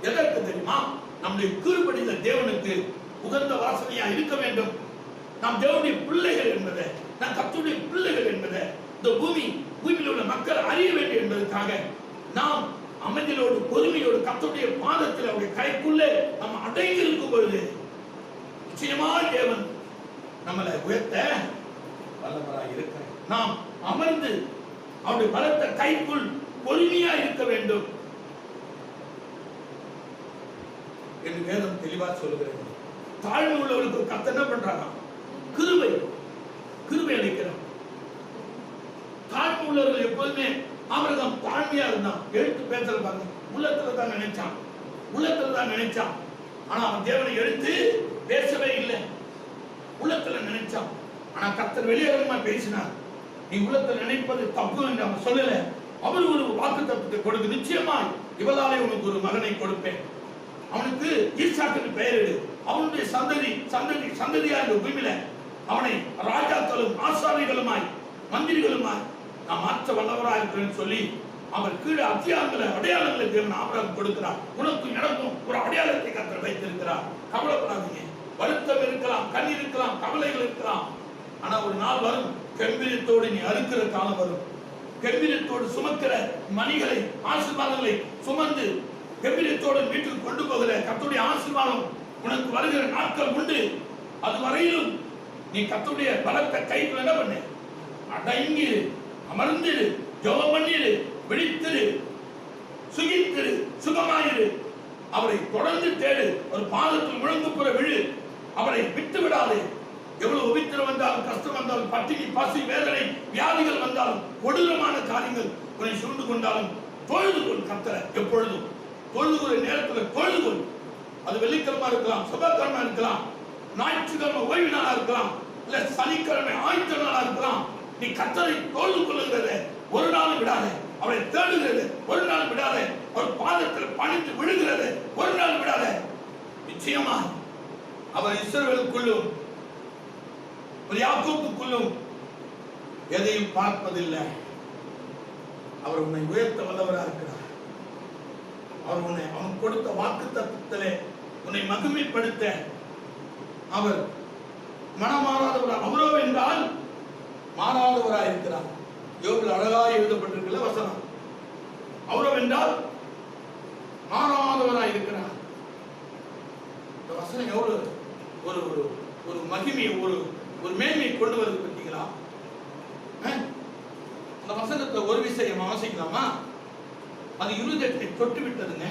[SPEAKER 1] எதற்கு தெரியுமா? நம்முடைய கீழ்ப்படிந்த தேவனுக்கு உகந்த வாசனையா இருக்க வேண்டும். நாம் தேவனுடைய பிள்ளைகள் என்பதை, நாம் கர்த்தருடைய பிள்ளைகள் என்பதை இந்த பூமியில் உள்ள மக்கள் அறிய வேண்டும் என்பதற்காக நாம் அமைதியோடு பொறுமையோடு கர்த்தருடைய பாதத்தில் அவருடைய கைக்குள்ளே நம்ம அடங்கி இருக்கும் பொழுது நிச்சயமாக தேவன் நம்மளை உயர்த்த வல்லவராய் இருக்கிறார். நாம் அமர்ந்து அவருடைய பலத்த கைக்குள் பொறுமையா இருக்க வேண்டும் என்று வேதம் தெளிவா சொல்லுகிறது. தாழ்மை உள்ளவர்களுக்கு கர்த்தர் என்ன பண்றாங்க? கிருபை அளிக்கிறார். தாழ்மை உள்ளவர்கள் எப்போதுமே ஆபிரகாம் தாழ்மையா இருந்தான். எழுத்து பேசல பாருங்க, உள்ளத்துல தான் நினைச்சான். ஆனா அவன் தேவனை எடுத்து பேசவே இல்லை, உள்ளத்துல நினைச்சான். ஆனா கர்த்தர் வெளியரங்கமா பேசினார். நீ உள்ளத்துல நினைப்பது தப்பு என்று அவன் சொல்லல. அவர் ஒரு வாக்குத்தத்தத்தை கொடுத்து, நிச்சயமாய் இவளாலே உனக்கு ஒரு மகனை கொடுப்பேன், அவனுக்கு ஈசாக்கு பெயரிடு, அவனுடைய சந்ததியா இந்த பூமியில அவனை ராஜாக்களும் ஆசாரிகளுமாய் மந்திரிகளுமாய் நான் மாற்ற வல்லவராக இருக்கிறேன்னு சொல்லி அவர் கீழே அடையாளங்களை தேவன் ஆபிரகாமுக்கு கொடுக்கிறார். உனக்கு எனக்கும் ஒரு அடையாளத்தை கர்த்தர் வைத்திருக்கிறார். கவலைப்படாதீங்க. வருத்தம் இருக்கலாம், கண்ணீர் இருக்கலாம், கவலைகள் இருக்கலாம். ஆனா ஒரு நாள் வரும், கெம்பீரத்தோடு நீ அறுக்கிற காலம் வரும். கெம்பீரத்தோடு சுமக்கிற மணிகளை ஆசீர்வாதங்களை சுமந்து கெம்பீரத்தோடு வீட்டுக்கு கொண்டு போகிற கர்த்தருடைய ஆசீர்வாதம் உனக்கு வருகிற நாட்கள் உண்டு. அது வரையிலும் நீ கர்த்தருடைய பலத்த கைக்குள்ள என்ன பண்ணு? அடங்கிரு, அமர்ந்திரு, ஜெபம் பண்ணிரு, விழித்திரு, சுகித்திரு, சுகமாயிரு. அவரை தொடர்ந்து தேடு. ஒரு பாதத்தில் முழங்குப்புற விழு. அவரை விட்டு விடாதே. எவ்வளவு உபத்திரம் வந்தாலும், கஷ்டம் வந்தாலும், பட்டினி, பசி, வேதனை, வியாதிகள் வந்தாலும், கொடூரமான காரியங்கள் உன்னை சூழ்ந்து கொண்டாலும் தொழுது கொள் கர்த்தரை. எப்பொழுதும் தொழுது கொள்ள நேரத்தில் தொழுது கொள். அது வெள்ளிக்கிழமை இருக்கலாம், சுபக்கிழமை இருக்கலாம், ஞாயிற்றுக்கிழமை ஓய்வு நாளா இருக்கலாம், இல்ல சனிக்கிழமை ஆயுத நாளா இருக்கலாம். நீ கர்த்தரை தொழுது கொள்ளுகிறத ஒரு நாள் விடாதே. அவரை தேடுகிறது ஒரு நாள் விடாதே. அவர் பாதத்தில் பணிந்து விழுகிறது ஒரு நாள் விடாதே. நிச்சயமா அவர் இஸ்ரவேலுக்குள்ளும் யாக்கோபுக்குள்ளும் எதையும் பார்ப்பதில்லை. அவர் உன்னை உயர்த்த வல்லவராக இருக்கிறார். அவர் உன்னை அவன் கொடுத்த வாக்குத்தத்தத்திலே உன்னை மகிமைப்படுத்த அவர் மனமாறாதவராக, அவரோ என்றால் மாறாதவராக இருக்கிறார். யோபில் அழகாக எழுதப்பட்டிருக்கிற வசனம். அவரோ என்றால் மாறாதவராக இருக்கிறார். இந்த வசனம் எவ்வளவு ஒரு ஒரு மகிமை, ஒரு மேன்மை கொண்டு வருது பார்த்தீங்களா? அந்த வசனத்தை ஒரு விஷயம் வாசிக்கலாமா? அது இருதயத்தை தொட்டு விட்டதுங்க.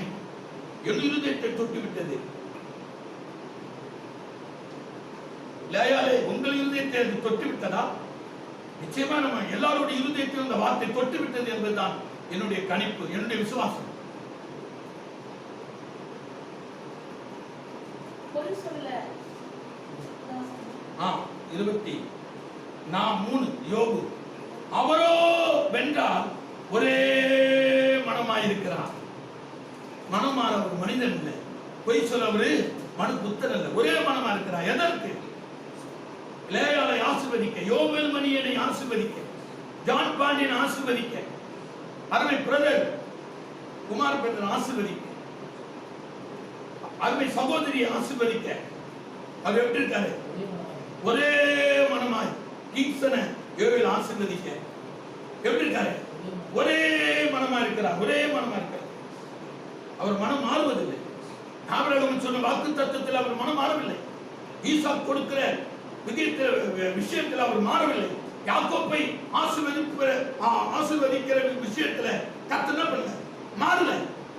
[SPEAKER 1] இருதயத்தை தொட்டு விட்டது. லேயாலே உங்கள் இருதயத்தை அது தொட்டு விட்டதா? நிச்சயமா நம்ம எல்லாருடைய இருதயத்தையும் அந்த வார்த்தை தொட்டு விட்டது என்பதுதான் என்னுடைய கணிப்பு, என்னுடைய விசுவாசம். யோபு அவரோ வென்றால் ஒரே மனமாயிருக்கிறார். மனமாற ஒரு மனிதன் இல்லை, பொய் சொல்ல ஒரு மனு புத்தர் அல்ல, ஒரே மனமா இருக்கிறார். எதற்கு? லேயாளை ஆசீர்வதிக்க, யோவேல் மணியனை ஆசீர்வதிக்க, ஜான் பாண்டியனை ஆசீர்வதிக்க, அருமை பிரதர் குமார் பிரதர் ஆசீர்வதிக்க, அருமை சகோதரியை ஆசீர்வதிக்க. அவர் எப்படி இருக்காரு? ஒரே மனமாய் கிங்சனை யோவேல் ஆசீர்வதிக்க எப்படி இருக்காரு? ஒரே மனமா இருக்கிறார். ஒரே மனமா இருக்கிறார். அவர் மனம் மாறுவதில்லை. ஆபிரகாம் சொன்ன வாக்கு தத்துவத்தில் அவர் மனம் மாறவில்லை. ஈசாக் கொடுக்கிற விஷயத்தில் அவர் மாறவில்லை. யாக்கோபை ஆசீர்வதிக்கிற விஷயத்துல கர்த்தர் என்ன பண்ணல? மாறல.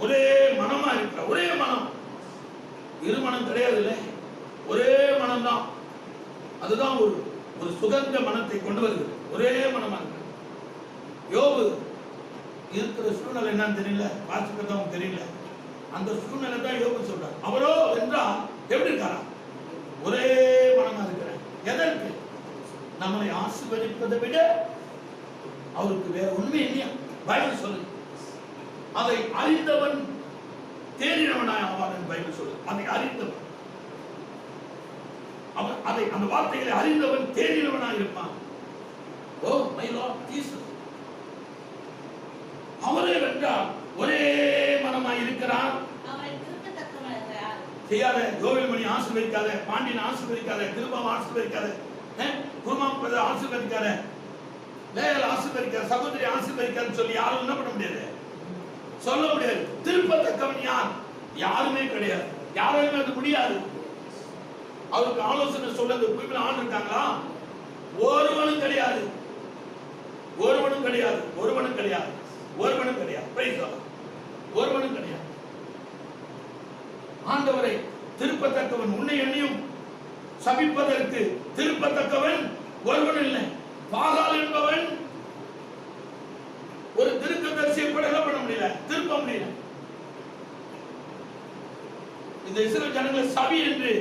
[SPEAKER 1] ஒரே மனமா இருக்கிற ஒரே மனம். இரு மனம் கிடையாது இல்லை, ஒரே மனம் தான். அதுதான் ஒரு சுகந்த மனத்தை கொண்டு வருகிறது. ஒரே மனமா இருக்கு. யோபு இருக்கிற சூழ்நிலை என்னன்னு தெரியல, வாசிப்பதும் தெரியல. அந்த சூழ்நிலை தான் யோபு சொல்றார். அவரோ என்றால் எப்படி இருக்காரா? ஒரே மனமா இருக்கிற. எதற்கு? நம்மளை ஆசீர்வதிப்பதை விட அவருக்கு வேற உண்மை இல்லையா? பைபிள் சொல்லுது. அதை அறிந்தவன் தேறினவனாய் ஆவான். பைபிள் சொல்லுது. அதை அறிந்தவன், அதை அந்த வார்த்தைகளை அறிந்தவன் தேறினவனாய் இருப்பான். ஓ மை லார்ட் ஜீசஸ் அவரே வென்றால் ஒரே மனமாய் இருக்கிறார். செய்யாத யோவேல் மணி ஆசீர்வதிக்காத, பாண்டியன் ஆசீர்வதிக்காத, திருமாவை ஆசீர்வதிக்காத, குருமாப்பதை ஆசீர்வதிக்காத, லேயாள் ஆசீர்வதிக்காத, சகோதரி ஆசீர்வதிக்காத சொல்லி யாரும் என்ன பண்ண முடியாது? சொல்ல முடியாது. திருப்பத்தக்கவன் யார்? யாருமே கிடையாது. யாருமே அது முடியாது. அவருக்கு ஆலோசனை சொல்ல இந்த பூமியில ஆள் இருக்காங்களா? ஒருவனும் கிடையாது. ஒருவனும் கிடையாது. ஒருவனும் கிடையாது. ஒருவனும் கிடையாது. Price the Lord. ஒருவனும் கிடையாது. ஆண்டவரை திருப்பத்தக்கவன், உன்னை என்னையும் சபிப்பதற்கு திருப்பத்தக்கவன் ஒருவன் இல்லை. பாகால் என்பவன் ஒரு தீர்க்கதரிசியை கூட என்ன பண்ண முடியல, திருப்ப முடியல. இந்த இஸ்ரவேல் ஜனங்களை சபி என்று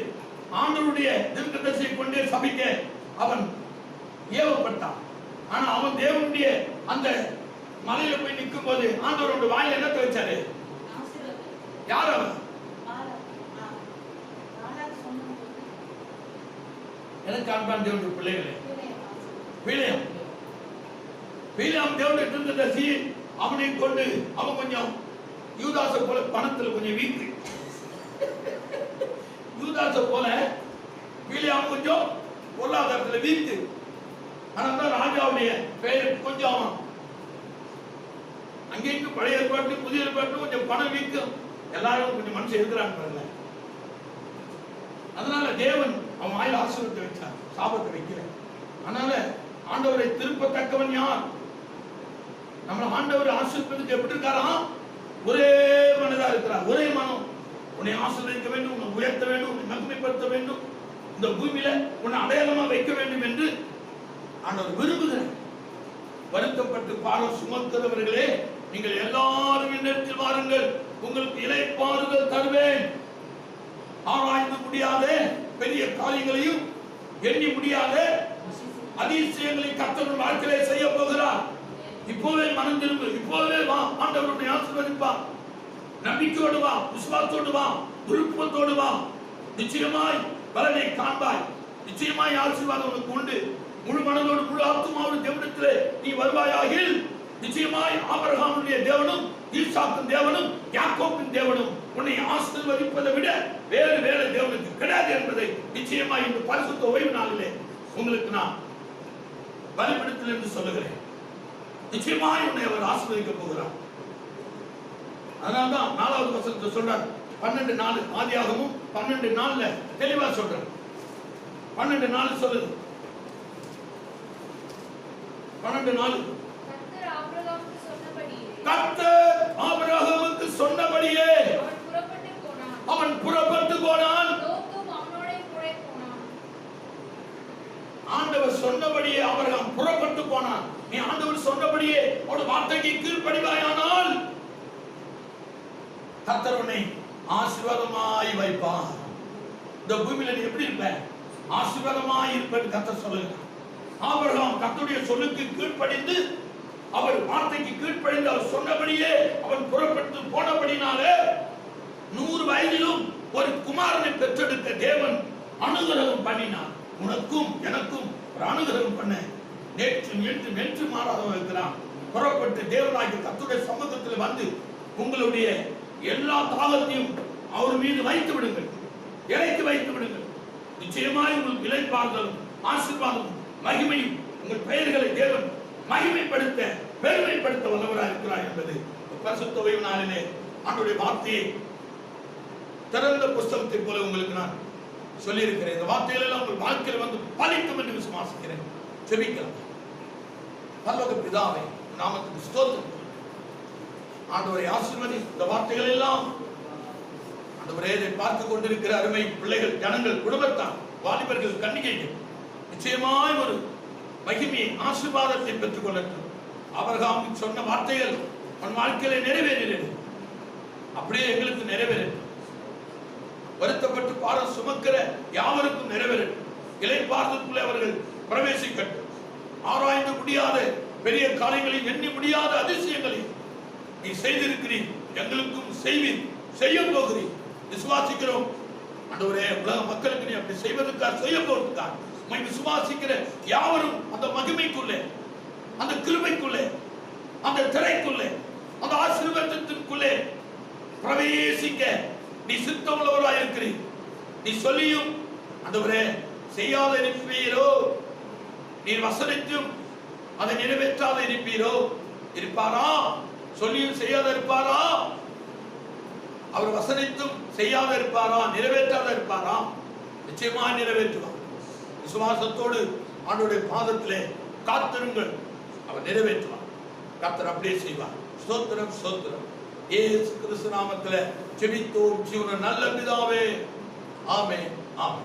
[SPEAKER 1] ஆண்டவருடைய தீர்க்கதரிசியை கொண்டே சபிக்க அவன் ஏவப்பட்டான். ஆனா அவன் தேவனுடைய அந்த மலையில போய் நிற்கும் போது ஆண்டவருடைய வாயில என்ன வச்சாரு? யார் அவன்? எனக்கு அன்பான தேவனுடைய பிள்ளைகளே, பிலேயாம் தேவனுடைய தீர்க்கதரிசி. அவனை கொண்டு அவன் கொஞ்சம் யூதாசை போல பணத்துல கொஞ்சம் வீக்கு. யூதாசை போல பிலேயாம் கொஞ்சம் பொருளாதாரத்துல வீக்கு. ஆனா ராஜாவுடைய பெயர் கொஞ்சம் அவன் அங்கேயும் பழைய ஏற்பாட்டு புதிய ஏற்பாட்டு கொஞ்சம் பணம் வீக்கும். எல்லாரும் கொஞ்சம் மனுஷன் இருக்கிறாங்க பாருங்க. அதனால தேவன் அவன் வாயில் ஆசீர்வாதத்தை வச்சார், சாபத்தை வைக்கல. அதனால ஆண்டவரை திருப்பத்தக்கவன் யார்? நம்ம ஆண்டவர் ஆசீர்வதிக்கு எப்படி இருக்காராம்? ஒரே மனதா இருக்கிறார். ஒரே மனம். உன்னை ஆசீர்வதிக்க வேண்டும், உன்னை உயர்த்த வேண்டும், உன்னை மகிமைப்படுத்த வேண்டும், இந்த பூமியில உன்னை அடையாளமா வைக்க வேண்டும் என்று ஆண்டவர் விரும்புகிறார். வருத்தப்பட்டு பாரம் சுமக்கிறவர்களே, நீங்கள் எல்லாரும் என்னிடத்தில் வாருங்கள், உங்களுக்கு இளைப்பாறுதல் தருவேன். ஆராய்ந்து முடியாத பெரிய காரியங்களையும் எண்ணி முடியாத அதிசயங்களை கர்த்தர் வாழ்க்கையிலே செய்ய போகிறார். இப்போவே மனம் திரும்பு, இப்போவே வா, ஆண்டவருடைய ஆசீர்வதிப்பார். நம்பிக்கையோடு வா, விசுவாசத்தோடு வா, விருப்பத்தோடு வா. நிச்சயமாய் பலனை காண்பாய். நிச்சயமாய் ஆசீர்வாதம் உனக்கு உண்டு. முழு மனதோடு முழு ஆத்துமாவோடு தேவனிடத்திலே நீ வருவாயாகில் நிச்சயமாய் ஆபிரகாமுடைய தேவனும் ஈசாக்கின் தேவனும் யாக்கோபின் தேவனும் உன்னை ஆசீர்வதிப்பதை விட வேறு வேறு தேவனுக்கு கிடையாது என்பதை நிச்சயமாய் இந்த பரிசுத்த ஓய்வு நாளிலே உங்களுக்கு நான் பலிபீடத்தில் என்று சொல்லுகிறேன். நிச்சயமாய் உன்னை அவர் ஆசீர்வதிக்க போகிறார். அதனால்தான் 4வது வசனத்தை சொல்றார். 12 நாள் ஆதியாகமும் 12 நாள்ல தெளிவா சொல்றார். 12 நாள் சொல்லுது. 12 நாள் கர்த்தர் ஆபிரகாமுக்கு சொன்னபடியே அவன் புறப்பட்டு போனான். ஆண்டவர் சொன்னபடியே ஆபிரகாம் புறப்பட்டு போனான். நீ ஆண்டவர் சொன்னபடியே அவருடைய வார்த்தைக்கு கீழ்ப்படிவாயானால் கர்த்தர் உன்னை ஆசீர்வாதமாய் வைப்பார். இந்த பூமியில நீ எப்படி இருப்ப? ஆசீர்வாதமாய் இருப்பேன்னு கர்த்தர் சொல்லுகிறார். ஆபிரகாம் கர்த்தருடைய சொல்லுக்கு கீழ்ப்படிந்து, அவர் வார்த்தைக்கு கீழ்ப்படிந்து அவர் சொன்னபடியே அவன் புறப்பட்டு போனபடினாலே 100 வயதிலும் ஒரு குமாரனை பெற்றெடுக்க தேவன் அனுகிரகம் பண்ணினார். உனக்கும் எனக்கும் ஒரு அனுகிரகம் பண்ண நேற்று என்று மாறாதவன் இருக்கிறான். புறப்பட்டு தேவனாகிய கர்த்தருடைய சமூகத்தில் வந்து உங்களுடைய எல்லா தாகத்தையும் அவர் மீது வைத்து விடுங்கள், இறைத்து வைத்து விடுங்கள். நிச்சயமாய் உங்களுக்கு இளைப்பாறுதலும் ஆசீர்வாதமும் மகிமையும் உங்கள் பெயர்களை தேவன் மகிமைப்படுத்த பெருமைப்படுத்த வல்லவராக இருக்கிறார் என்பது பரிசுத்த ஓய்வு நாளிலே ஆண்டவருடைய வார்த்தையை திறந்த புஸ்தகத்தை போல உங்களுக்கு நான் சொல்லியிருக்கிறேன். இந்த வார்த்தைகள் எல்லாம் உங்கள் வாழ்க்கையில் வந்து பலிக்கும் என்று விசுவாசிக்கிறேன். ஜெபிக்கலாம். பரலோக பிதாவே, நாமத்துக்கு ஸ்தோத்திரம். ஆண்டவரை ஆசீர்வதி. இந்த வார்த்தைகள் எல்லாம் ஆண்டவரே இதை பார்த்து கொண்டிருக்கிற அருமை பிள்ளைகள், ஜனங்கள், குடும்பத்தார், வாலிபர்கள், கன்னிகைகள் நிச்சயமாய் ஒரு மகிமையை ஆசீர்வாதத்தை பெற்றுக் கொள்ளட்டும். ஆபிரகாம் சொன்ன வார்த்தைகள் உன் வாழ்க்கையில நிறைவேறினது. அப்படியே எங்களுக்கு நிறைவேறட்டும். வருத்தப்பட்டு பாரம் சுமக்கிற யாவருக்கும் நிறைவேறட்டும். இளைப்பாறுதலுக்குள்ளே அவர்கள் பிரவேசிக்கட்டும். ஆராய்ந்து முடியாத பெரிய காரியங்களையும் எண்ணி முடியாத அதிசயங்களையும் நீ செய்திருக்கிறீர், எங்களுக்கும் செய்வீர், செய்ய போகிறீர். விசுவாசிக்கிறோம் ஆண்டவரே. உலக மக்களுக்கு நீ அப்படி செய்வதற்காக செய்ய போவதற்காக உம்மை விசுவாசிக்கிற யாவரும் அந்த மகிமைக்குள்ளே, அந்த கிருபைக்குள்ளே, அந்த திரைக்குள்ளே, அந்த ஆசீர்வாதத்திற்குள்ளே பிரவேசிக்க நீ சித்தமுள்ளவராய் இருக்கிறீர். நீ சொல்லியும் ஆண்டவரே செய்யாத இருப்பீரோ, நீர் வசனித்தும் அதை நிறைவேற்றாத இருப்பீரோ? இருப்பாரா? சொல்லியும் செய்யாத இருப்பாரா? அவர் வசனித்தும் செய்யாத இருப்பாரா? நிறைவேற்றாத இருப்பாரா? நிச்சயமா நிறைவேற்றுவார். விசுவாசத்தோடு ஆண்டவருடைய பாதத்திலே காத்திருங்கள், அவர் நிறைவேற்றுவார். கர்த்தர் அப்படியே செய்வார். ஸ்தோத்திரம், ஸ்தோத்திரம். இயேசு கிறிஸ்து நாமத்திலே ஜெபித்தோம் ஜீவன நல்ல பிதாவே. ஆமென், ஆமென்.